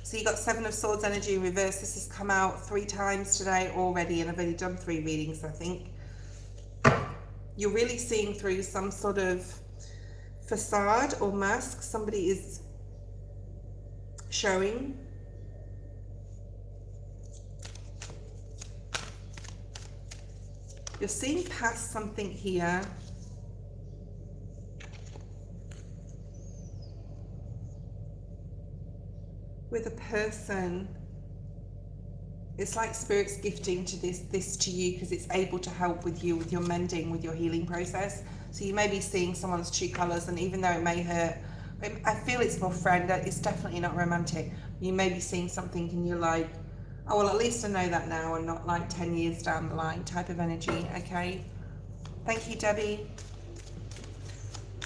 So you got Seven of Swords energy in reverse. This has come out 3 times today already, and I've only done 3 readings, I think. You're really seeing through some sort of facade or mask somebody is showing. You're seeing past something here. With a person, it's like Spirit's gifting to this to you because it's able to help with you with your mending, with your healing process. So you may be seeing someone's true colors, and even though it may hurt, I feel it's more friend. It's definitely not romantic. You may be seeing something and you're like, oh, well, at least I know that now, and not like 10 years down the line type of energy. Okay. Thank you, Debbie.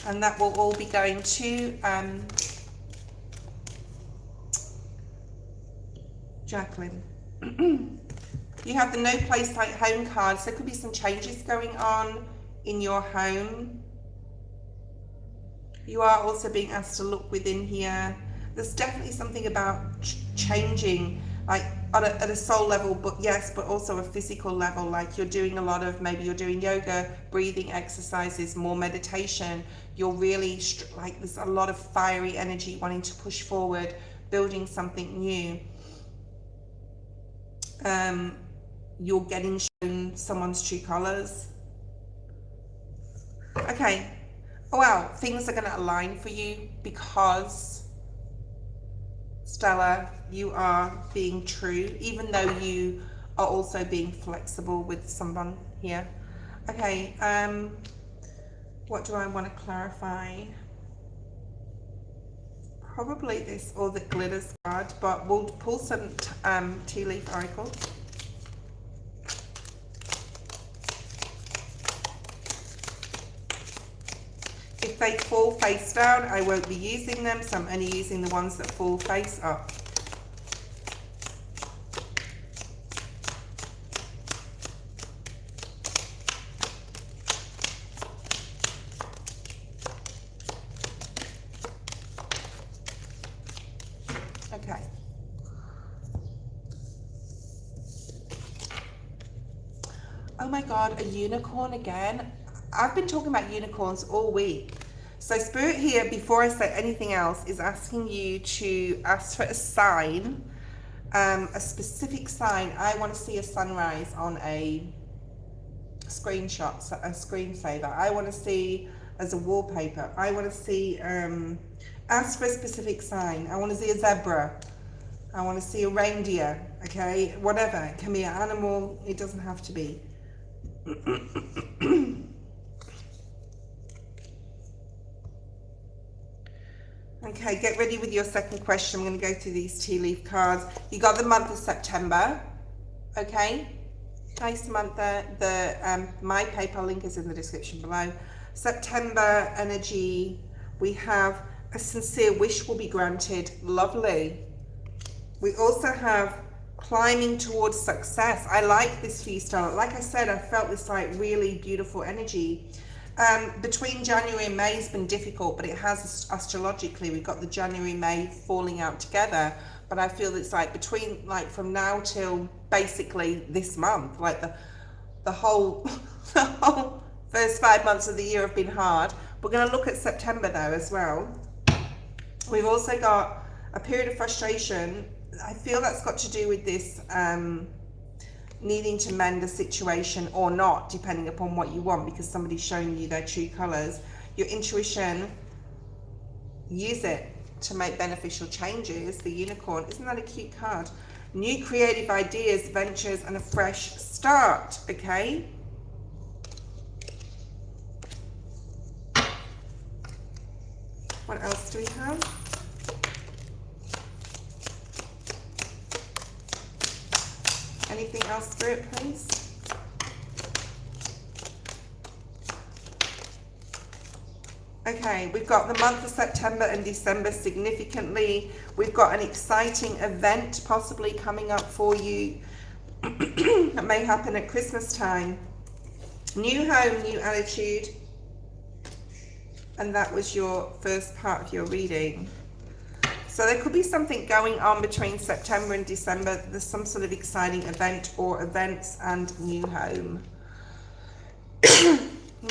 And that will all be going to Jacqueline. You have the no place like home card, so there could be some changes going on in your home. You are also being asked to look within here. There's definitely something about changing, like at a soul level, but yes, but also a physical level. Like you're doing a lot of, maybe you're doing yoga, breathing exercises, more meditation. You're really like, there's a lot of fiery energy wanting to push forward, building something new. You're getting shown someone's true colors. Okay. Oh, wow, things are going to align for you because, Stella, you are being true, even though you are also being flexible with someone here. Okay, what do I want to clarify? Probably this or the glitters card, but we'll pull some tea leaf oracle. If they fall face down, I won't be using them, so I'm only using the ones that fall face up. Okay. Oh my God, a unicorn again. I've been talking about unicorns all week. So Spirit here, before I say anything else, is asking you to ask for a sign, a specific sign. I want to see a sunrise on a screenshot, a screensaver. I want to see as a wallpaper. I want to see, ask for a specific sign. I want to see a zebra. I want to see a reindeer, okay? Whatever, it can be an animal, it doesn't have to be. Okay, get ready with your second question. I'm going to go through these tea leaf cards. You got the month of September. Okay, nice month there. My PayPal link is in the description below. September energy. We have a sincere wish will be granted. Lovely. We also have climbing towards success. I like this for you, Stella. Like I said, I felt this like really beautiful energy. Between January and May has been difficult, but it has astrologically, we've got the January, May falling out together. But I feel it's like between, like from now till basically this month, like the whole, the whole first 5 months of the year have been hard. We're going to look at September though as well. We've also got a period of frustration. I feel that's got to do with this needing to mend a situation or not, depending upon what you want, because somebody's showing you their true colors. Your intuition, use it to make beneficial changes. The unicorn, isn't that a cute card? New creative ideas, ventures, and a fresh start. Okay. What else do we have? Anything else, Spirit, please? Okay, we've got the month of September and December significantly. We've got an exciting event possibly coming up for you that may happen at Christmas time. New home, new attitude. And that was your first part of your reading. So there could be something going on between September and December. There's some sort of exciting event or events and new home.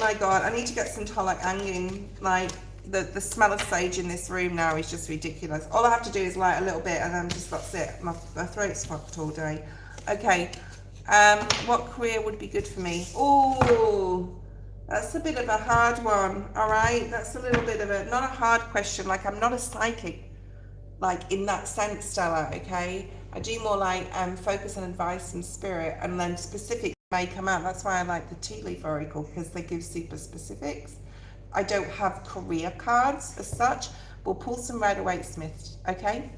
My God, I need to get some Tolak Angin. Like the smell of sage in this room now is just ridiculous. All I have to do is light a little bit and then that's it. My throat's fucked all day. Okay, what career would be good for me? Oh, that's a bit of a hard one. All right, that's a little bit of a, not a hard question. Like I'm not a psychic. Like in that sense, Stella, okay? I do more like focus on advice and spirit, and then specifics may come out. That's why I like the tea leaf oracle, because they give super specifics. I don't have career cards as such. We'll pull some Rider-Waite-Smith, okay?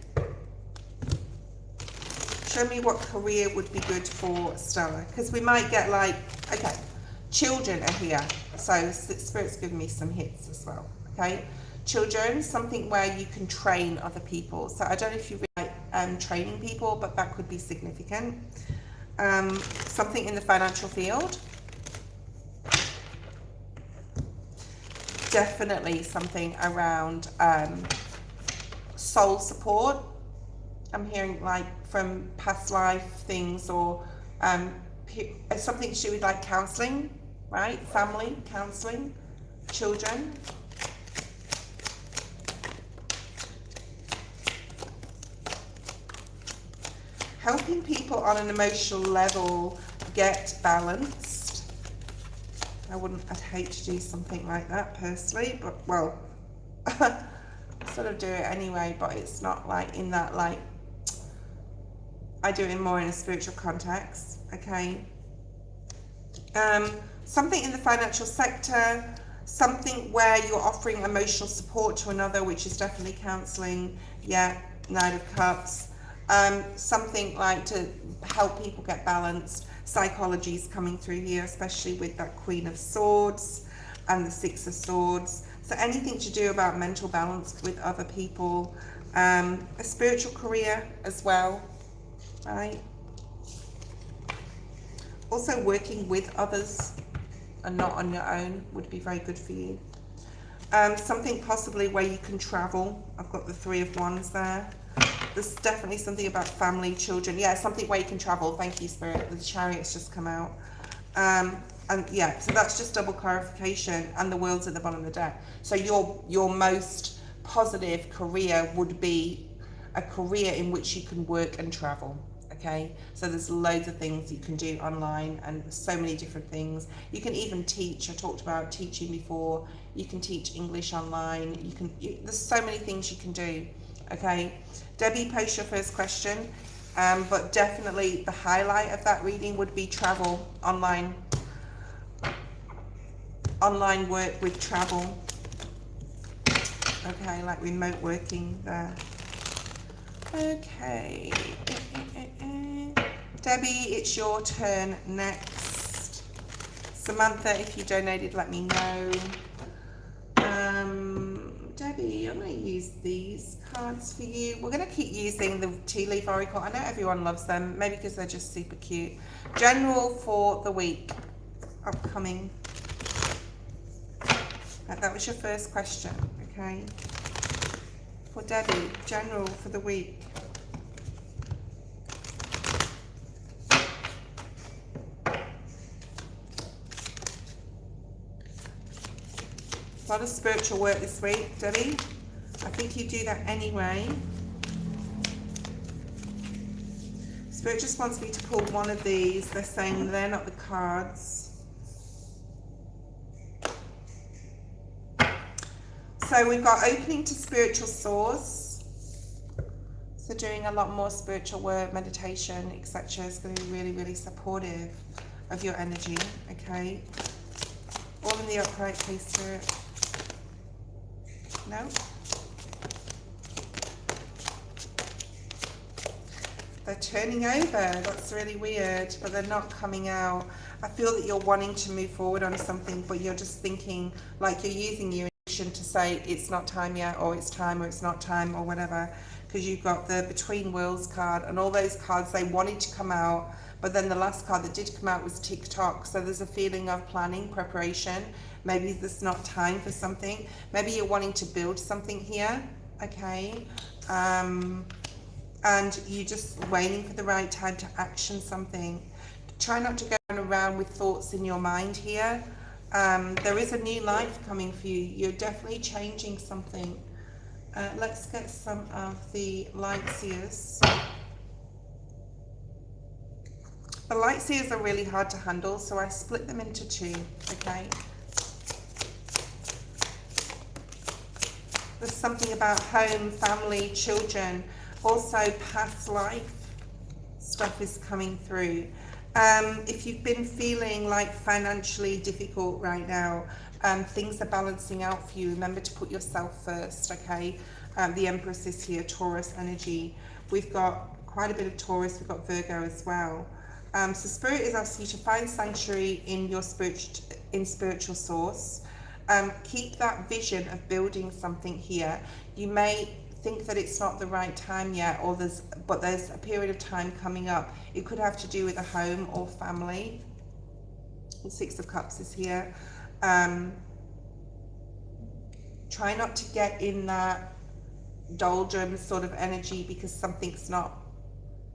Show me what career would be good for Stella, because we might get like, okay, children are here. So Spirit's giving me some hits as well, okay? Children, something where you can train other people. So I don't know if you really like training people, but that could be significant. Something in the financial field. Definitely something around soul support. I'm hearing like from past life things, or something to do with like counseling, right? Family counseling, children. Helping people on an emotional level get balanced. I'd hate to do something like that personally, but well, sort of do it anyway, but it's not like in that, like, I do it more in a spiritual context, okay? Something in the financial sector, something where you're offering emotional support to another, which is definitely counseling, yeah, Knight of Cups. Something like to help people get balanced. Psychology is coming through here, especially with that Queen of Swords and the Six of Swords. So anything to do about mental balance with other people. A spiritual career as well, right? Also working with others and not on your own would be very good for you. Something possibly where you can travel. I've got the Three of Wands there. There's definitely something about family, children. Yeah, something where you can travel. Thank you, Spirit. The Chariot's just come out. And yeah, so that's just double clarification. And the World's at the bottom of the deck. So your most positive career would be a career in which you can work and travel. Okay, so there's loads of things you can do online and so many different things. You can even teach. I talked about teaching before. You can teach English online. There's so many things you can do. Okay, Debbie, post your first question, but definitely the highlight of that reading would be travel, online work with travel. okay, like remote working there. Okay. Debbie, it's your turn next. Samantha, if you donated, let me know. Debbie, I'm going to use these cards for you. We're going to keep using the tea leaf oracle. I know everyone loves them, maybe because they're just super cute. General for the week upcoming. That was your first question, okay? For Debbie, general for the week. A lot of spiritual work this week, Debbie. I think you do that anyway. Spirit just wants me to pull one of these. They're saying they're not the cards. So we've got opening to spiritual source. So doing a lot more spiritual work, meditation, etc. is going to be really, really supportive of your energy, okay? All in the upright, please, Spirit. No? They're turning over. That's really weird, but they're not coming out. I feel that you're wanting to move forward on something, but you're just thinking, like you're using your intuition to say it's not time yet, or it's time, or it's not time, or whatever, because you've got the Between Worlds card, and all those cards, they wanted to come out, but then the last card that did come out was TikTok. So there's a feeling of planning, preparation. Maybe there's not time for something. Maybe you're wanting to build something here, okay? And you're just waiting for the right time to action something. Try not to go around with thoughts in your mind here. There is a new life coming for you. You're definitely changing something. Let's get some of the light seers. The light seers are really hard to handle, so I split them into two, okay? There's something about home, family, children. Also, past life stuff is coming through. If you've been feeling like financially difficult right now, things are balancing out for you. Remember to put yourself first, okay? The Empress is here, Taurus energy. We've got quite a bit of Taurus, we've got Virgo as well. So Spirit is asking you to find sanctuary in your spiritual source. Keep that vision of building something here. You may think that it's not the right time yet, or there's a period of time coming up. It could have to do with a home or family. The Six of Cups is here. Try not to get in that doldrum sort of energy, because something's not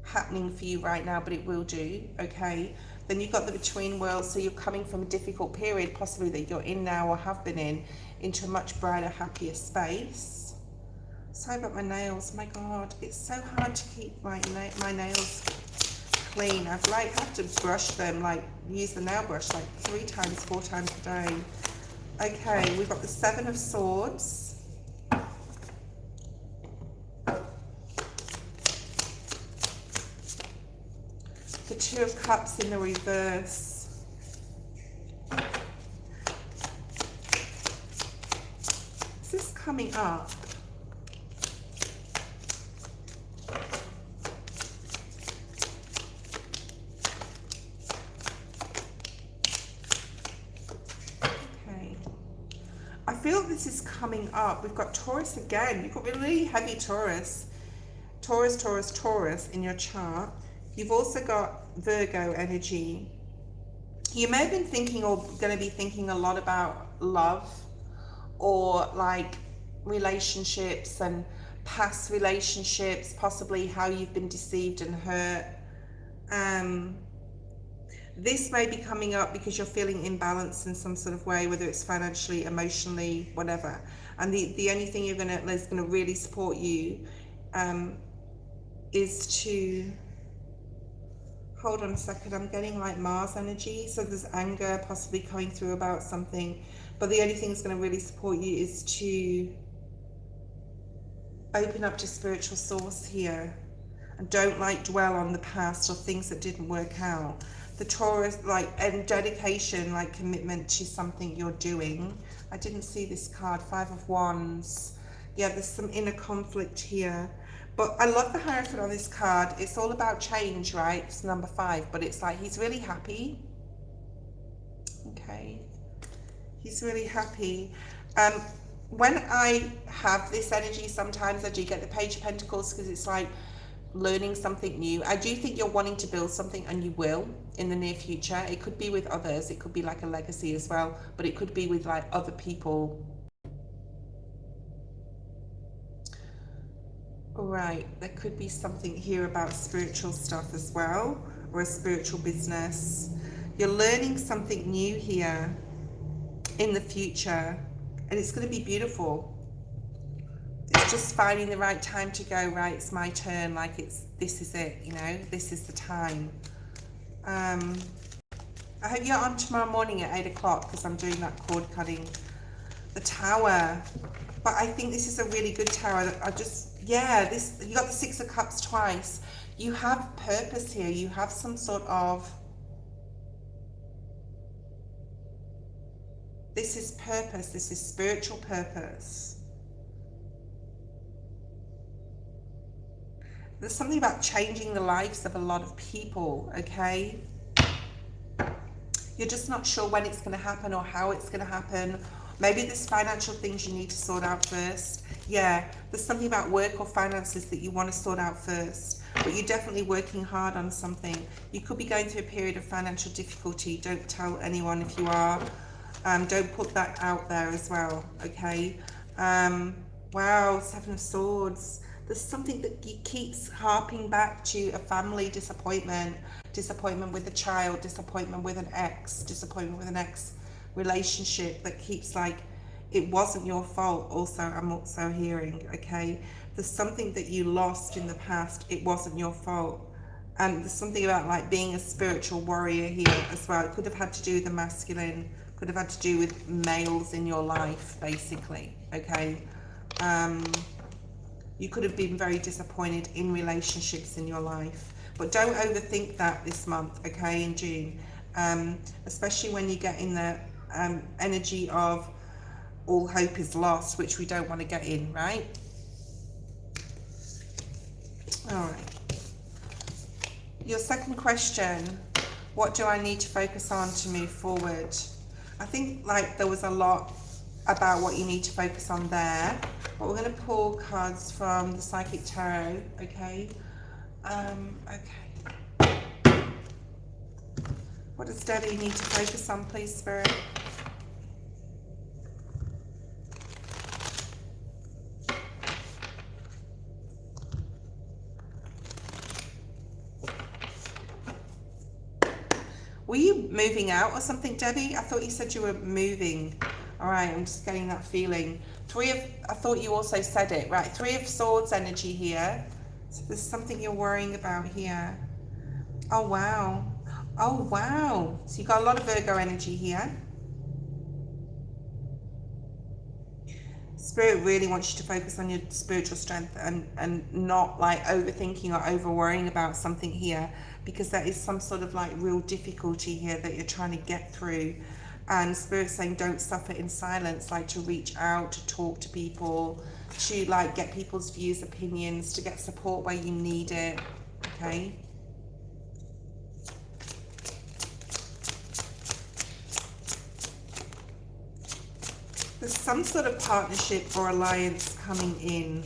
happening for you right now, but it will do, okay? Then you've got the Between Worlds, so you're coming from a difficult period, possibly that you're in now or have been in, into a much brighter, happier space. Sorry about my nails, my God, it's so hard to keep my nails clean. I've had to brush them, use the nail brush 3 times, 4 times a day. Okay, we've got the Seven of Swords. The Two of Cups in the reverse. Is this coming up? I feel this is coming up. We've got Taurus again. You've got really heavy Taurus. Taurus in your chart. You've also got Virgo energy. You may have been thinking, or going to be thinking, a lot about love, or relationships and past relationships, possibly how you've been deceived and hurt. This may be coming up because you're feeling imbalanced in some sort of way, whether it's financially, emotionally, whatever. And the only thing that's going to really support you is to hold on a second. I'm getting Mars energy, so there's anger possibly coming through about something. But the only thing that's going to really support you is to open up to spiritual source here, and don't dwell on the past or things that didn't work out. The Taurus, and dedication, commitment to something you're doing. I didn't see this card. 5 of Wands. Yeah, there's some inner conflict here. But I love the Hierophant on this card. It's all about change, right? It's number 5, but it's like he's really happy. Okay. He's really happy. When I have this energy, sometimes I do get the Page of Pentacles because it's like learning something new. I do think you're wanting to build something, and you will in the near future. It could be with others. It could be like a legacy as well, but it could be with like other people. All right, there could be something here about spiritual stuff as well, or a spiritual business. You're learning something new here in the future, and it's going to be beautiful. It's just finding the right time to go, right, it's my turn, like this is it, you know, this is the time. I hope you're on tomorrow morning at 8 o'clock because I'm doing that cord cutting. The Tower. But I think this is a really good tower. Yeah, you got the 6 of Cups twice. You have purpose here. You have some sort of, this is purpose. This is spiritual purpose. There's something about changing the lives of a lot of people, okay? You're just not sure when it's going to happen or how it's going to happen. Maybe there's financial things you need to sort out first. Yeah, there's something about work or finances that you want to sort out first, but you're definitely working hard on something. You could be going through a period of financial difficulty. Don't tell anyone if you are. Don't put that out there as well, okay? Wow, 7 of Swords. There's something that keeps harping back to a family disappointment, disappointment with a child, disappointment with an ex, disappointment with an ex relationship that keeps like, it wasn't your fault. Also, I'm also hearing, okay, there's something that you lost in the past. It wasn't your fault. And there's something about like being a spiritual warrior here as well. It could have had to do with the masculine, could have had to do with males in your life, basically, okay? You could have been very disappointed in relationships in your life, but don't overthink that this month, okay, in June, especially when you get in the energy of all hope is lost, which we don't want to get in, right? All right. Your second question, what do I need to focus on to move forward? I think like there was a lot about what you need to focus on there, but we're going to pull cards from the Psychic Tarot, okay? Okay. What does Debbie need to focus on, please, Spirit? Were you moving out or something, Debbie? I thought you said you were moving. All right, I'm just getting that feeling. I thought you also said it, right? 3 of Swords energy here. So there's something you're worrying about here. Oh, wow. Oh, wow. So you got a lot of Virgo energy here. Spirit really wants you to focus on your spiritual strength and not like overthinking or over worrying about something here, because there is some sort of like real difficulty here that you're trying to get through. And Spirit's saying don't suffer in silence, like to reach out, to talk to people, to like get people's views, opinions, to get support where you need it, okay? There's some sort of partnership or alliance coming in.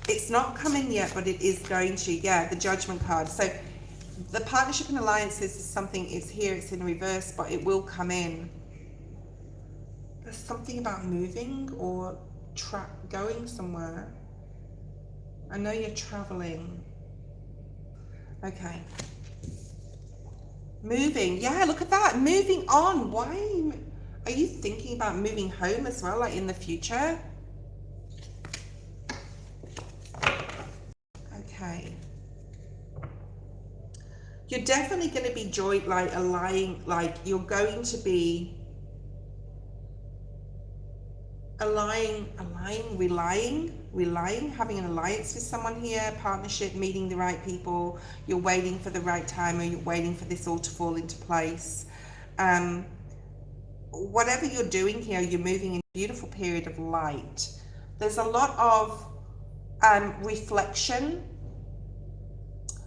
It's not coming yet, but it is going to. Yeah, the Judgment card. So the partnership and alliances is something, it's here, it's in reverse, but it will come in. There's something about moving or going somewhere. I know you're traveling. Okay. Moving. Yeah, look at that. Moving on. Why? Are you thinking about moving home as well, like in the future? Okay. You're definitely going to be you're going to be relying, having an alliance with someone here, partnership, meeting the right people. You're waiting for the right time, or you're waiting for this all to fall into place. Whatever you're doing here, you're moving in a beautiful period of light. There's a lot of reflection.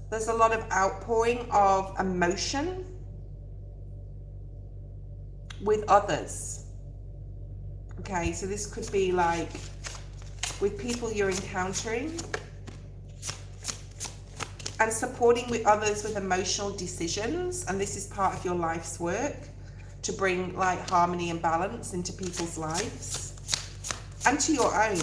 There's a lot of outpouring of emotion with others. Okay, so this could be like with people you're encountering, and supporting with others with emotional decisions. And this is part of your life's work, to bring like harmony and balance into people's lives and to your own.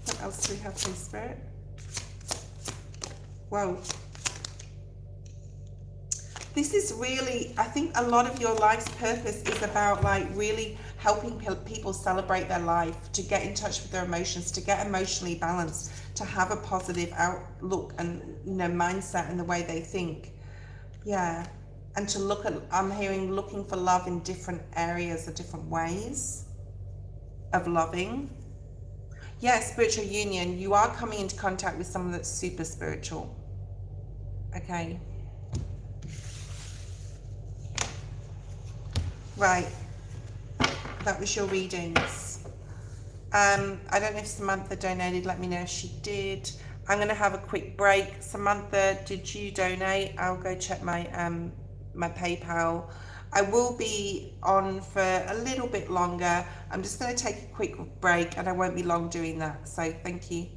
What else do we have, Holy Spirit? Whoa. This is really, I think a lot of your life's purpose is about like really helping people celebrate their life, to get in touch with their emotions, to get emotionally balanced, to have a positive outlook and, you know, mindset in the way they think. Yeah. And to look at, I'm hearing looking for love in different areas or different ways of loving. Yeah, spiritual union. You are coming into contact with someone that's super spiritual. Okay. Right. That was your readings. I don't know if Samantha donated. Let me know if she did. I'm going to have a quick break. Samantha, did you donate? I'll go check my my PayPal. I will be on for a little bit longer. I'm just going to take a quick break, and I won't be long doing that. So thank you.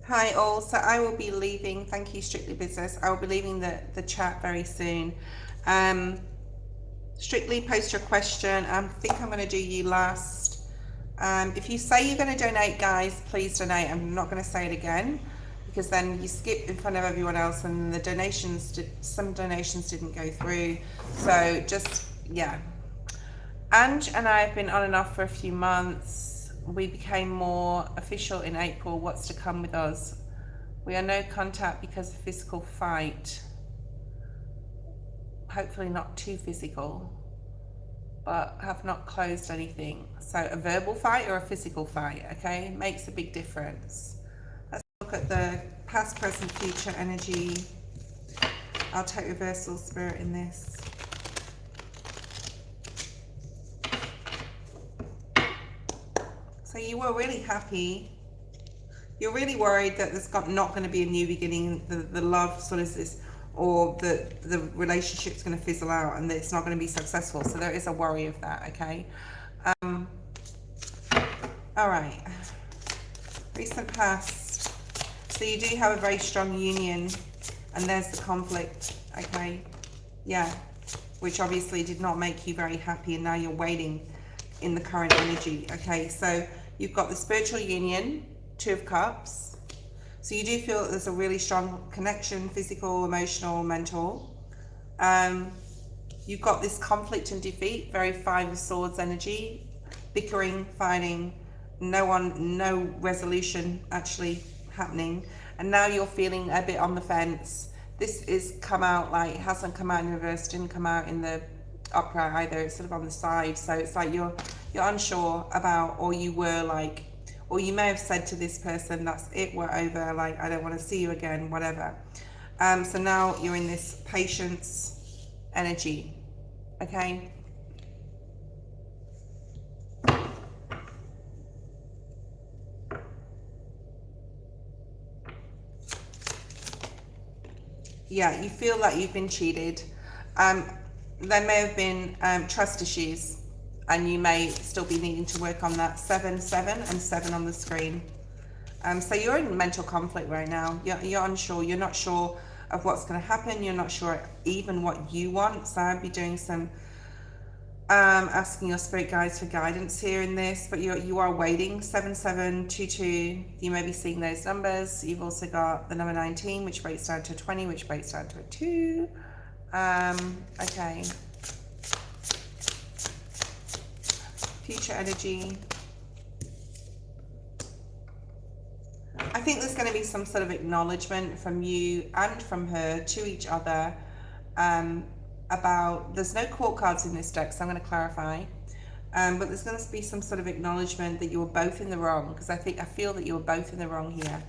Hi all, so I will be leaving, thank you Strictly Business, I will be leaving the chat very soon. Strictly post your question. I think I'm going to do you last. If you say you're going to donate, guys, please donate. I'm not going to say it again because then you skip in front of everyone else and the donations, some donations didn't go through. So just, yeah. Ange and I have been on and off for a few months. We became more official in April. What's to come with us? We are no contact because of physical fight. Hopefully not too physical, but have not closed anything. So a verbal fight or a physical fight, okay? Makes a big difference. Let's look at the past, present, future energy. I'll take reversal spirit in this. So you were really happy. You're really worried that there's not going to be a new beginning. The love sort of this, or the relationship's going to fizzle out and it's not going to be successful. So there is a worry of that, okay? All right. Recent past. So you do have a very strong union and there's the conflict, okay? Yeah, which obviously did not make you very happy and now you're waiting in the current energy, okay? So you've got the spiritual union, Two of Cups. So you do feel that there's a really strong connection, physical, emotional, mental. You've got this conflict and defeat, very Five of Swords energy, bickering, fighting, no resolution actually happening. And now you're feeling a bit on the fence. This is come out like, hasn't come out in reverse, didn't come out in the upright either. It's sort of on the side. So it's like you're unsure about, or you were like, or you may have said to this person, that's it, we're over, like, I don't want to see you again, whatever. So now you're in this patience energy, okay? Yeah, you feel like you've been cheated. There may have been trust issues, and you may still be needing to work on that. 7, 7, and 7 on the screen. So you're in mental conflict right now. You're unsure. You're not sure of what's going to happen. You're not sure even what you want. So I'd be doing some asking your spirit guides for guidance here in this. But you are waiting. 7, 7, 2, 2. You may be seeing those numbers. You've also got the number 19, which breaks down to a 20, which breaks down to a 2. Okay. Future energy. I think there's going to be some sort of acknowledgement from you and from her to each other about, there's no court cards in this deck, so I'm going to clarify, but there's going to be some sort of acknowledgement that you were both in the wrong, because I feel that you were both in the wrong here.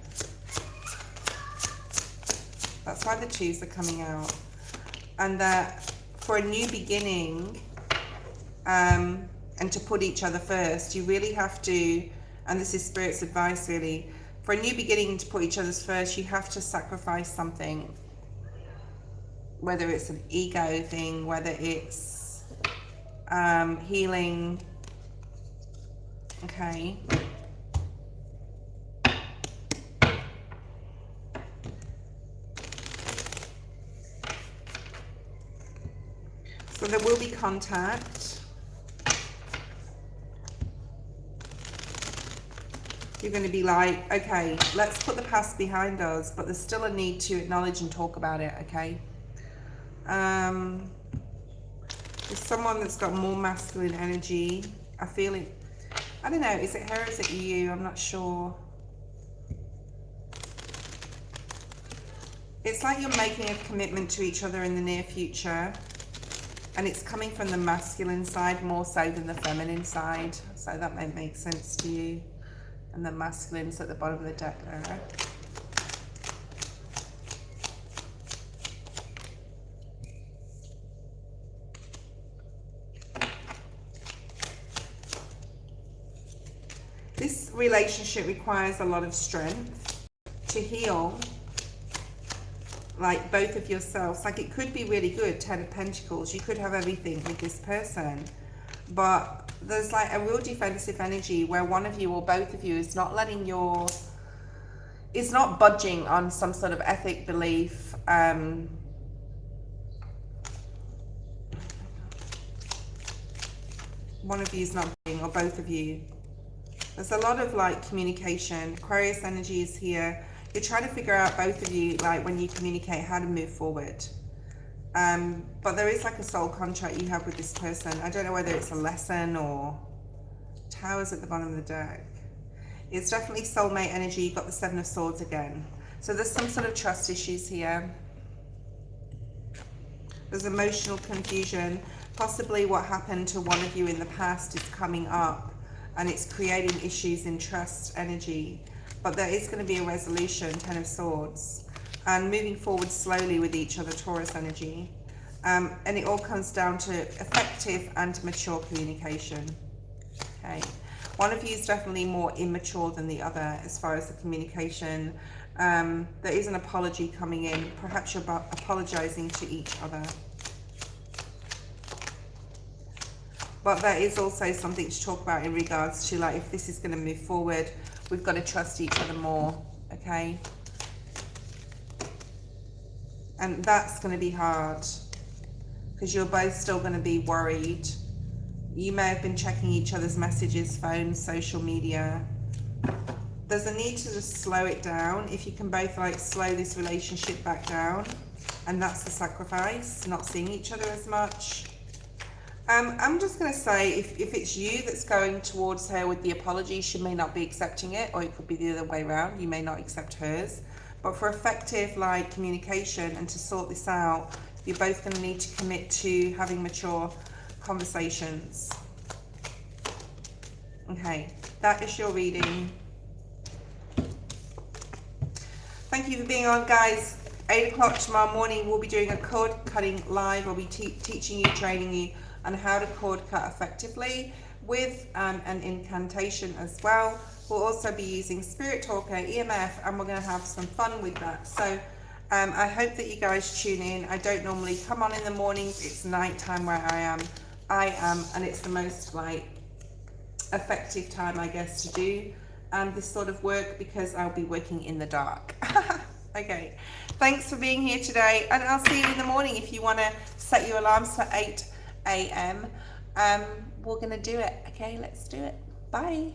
That's why the 2s are coming out. And that for a new beginning, and to put each other first, you really have to, and this is Spirit's advice really, for a new beginning to put each other's first, you have to sacrifice something. Whether it's an ego thing, whether it's healing, okay. So there will be contact. You're going to be like, okay, let's put the past behind us, but there's still a need to acknowledge and talk about it, okay? There's someone that's got more masculine energy. I feel it. I don't know, is it her or is it you? I'm not sure. It's like you're making a commitment to each other in the near future, and it's coming from the masculine side more so than the feminine side. So that might make sense to you. And the masculine's at the bottom of the deck there. This relationship requires a lot of strength to heal, like both of yourselves. Like it could be really good, 10 of Pentacles. You could have everything with this person, but there's like a real defensive energy where one of you or both of you is not letting your is not budging on some sort of ethic belief. One of you is not budging, or both of you. There's a lot of like communication. Aquarius energy is here. You're trying to figure out, both of you, like when you communicate, how to move forward. But there is like a soul contract you have with this person. I don't know whether it's a lesson or Towers at the bottom of the deck. It's definitely soulmate energy. You've got the Seven of Swords again. So there's some sort of trust issues here. There's emotional confusion. Possibly what happened to one of you in the past is coming up, and it's creating issues in trust energy. But there is going to be a resolution, Ten of Swords, and moving forward slowly with each other, Taurus energy. And it all comes down to effective and mature communication. Okay. One of you is definitely more immature than the other as far as the communication. There is an apology coming in. Perhaps you're apologizing to each other. But there is also something to talk about in regards to, like, if this is going to move forward, we've got to trust each other more, okay? And that's going to be hard because you're both still going to be worried. You may have been checking each other's messages, phones, social media. There's a need to just slow it down. If you can both like slow this relationship back down, and that's the sacrifice, not seeing each other as much. I'm just going to say, if it's you that's going towards her with the apology, she may not be accepting it, or it could be the other way around. You may not accept hers. But for effective like communication and to sort this out, you're both going to need to commit to having mature conversations. Okay, that is your reading. Thank you for being on, guys. 8 o'clock tomorrow morning, we'll be doing a cord cutting live. I'll be teaching you, training you on how to cord cut effectively with an incantation as well. We'll also be using Spirit Talker, EMF, and we're going to have some fun with that. So I hope that you guys tune in. I don't normally come on in the mornings. It's nighttime where I am, and it's the most like effective time, I guess, to do this sort of work, because I'll be working in the dark. Okay, thanks for being here today, and I'll see you in the morning. If you want to set your alarms for 8 a.m. We're gonna do it. Okay, let's do it. Bye.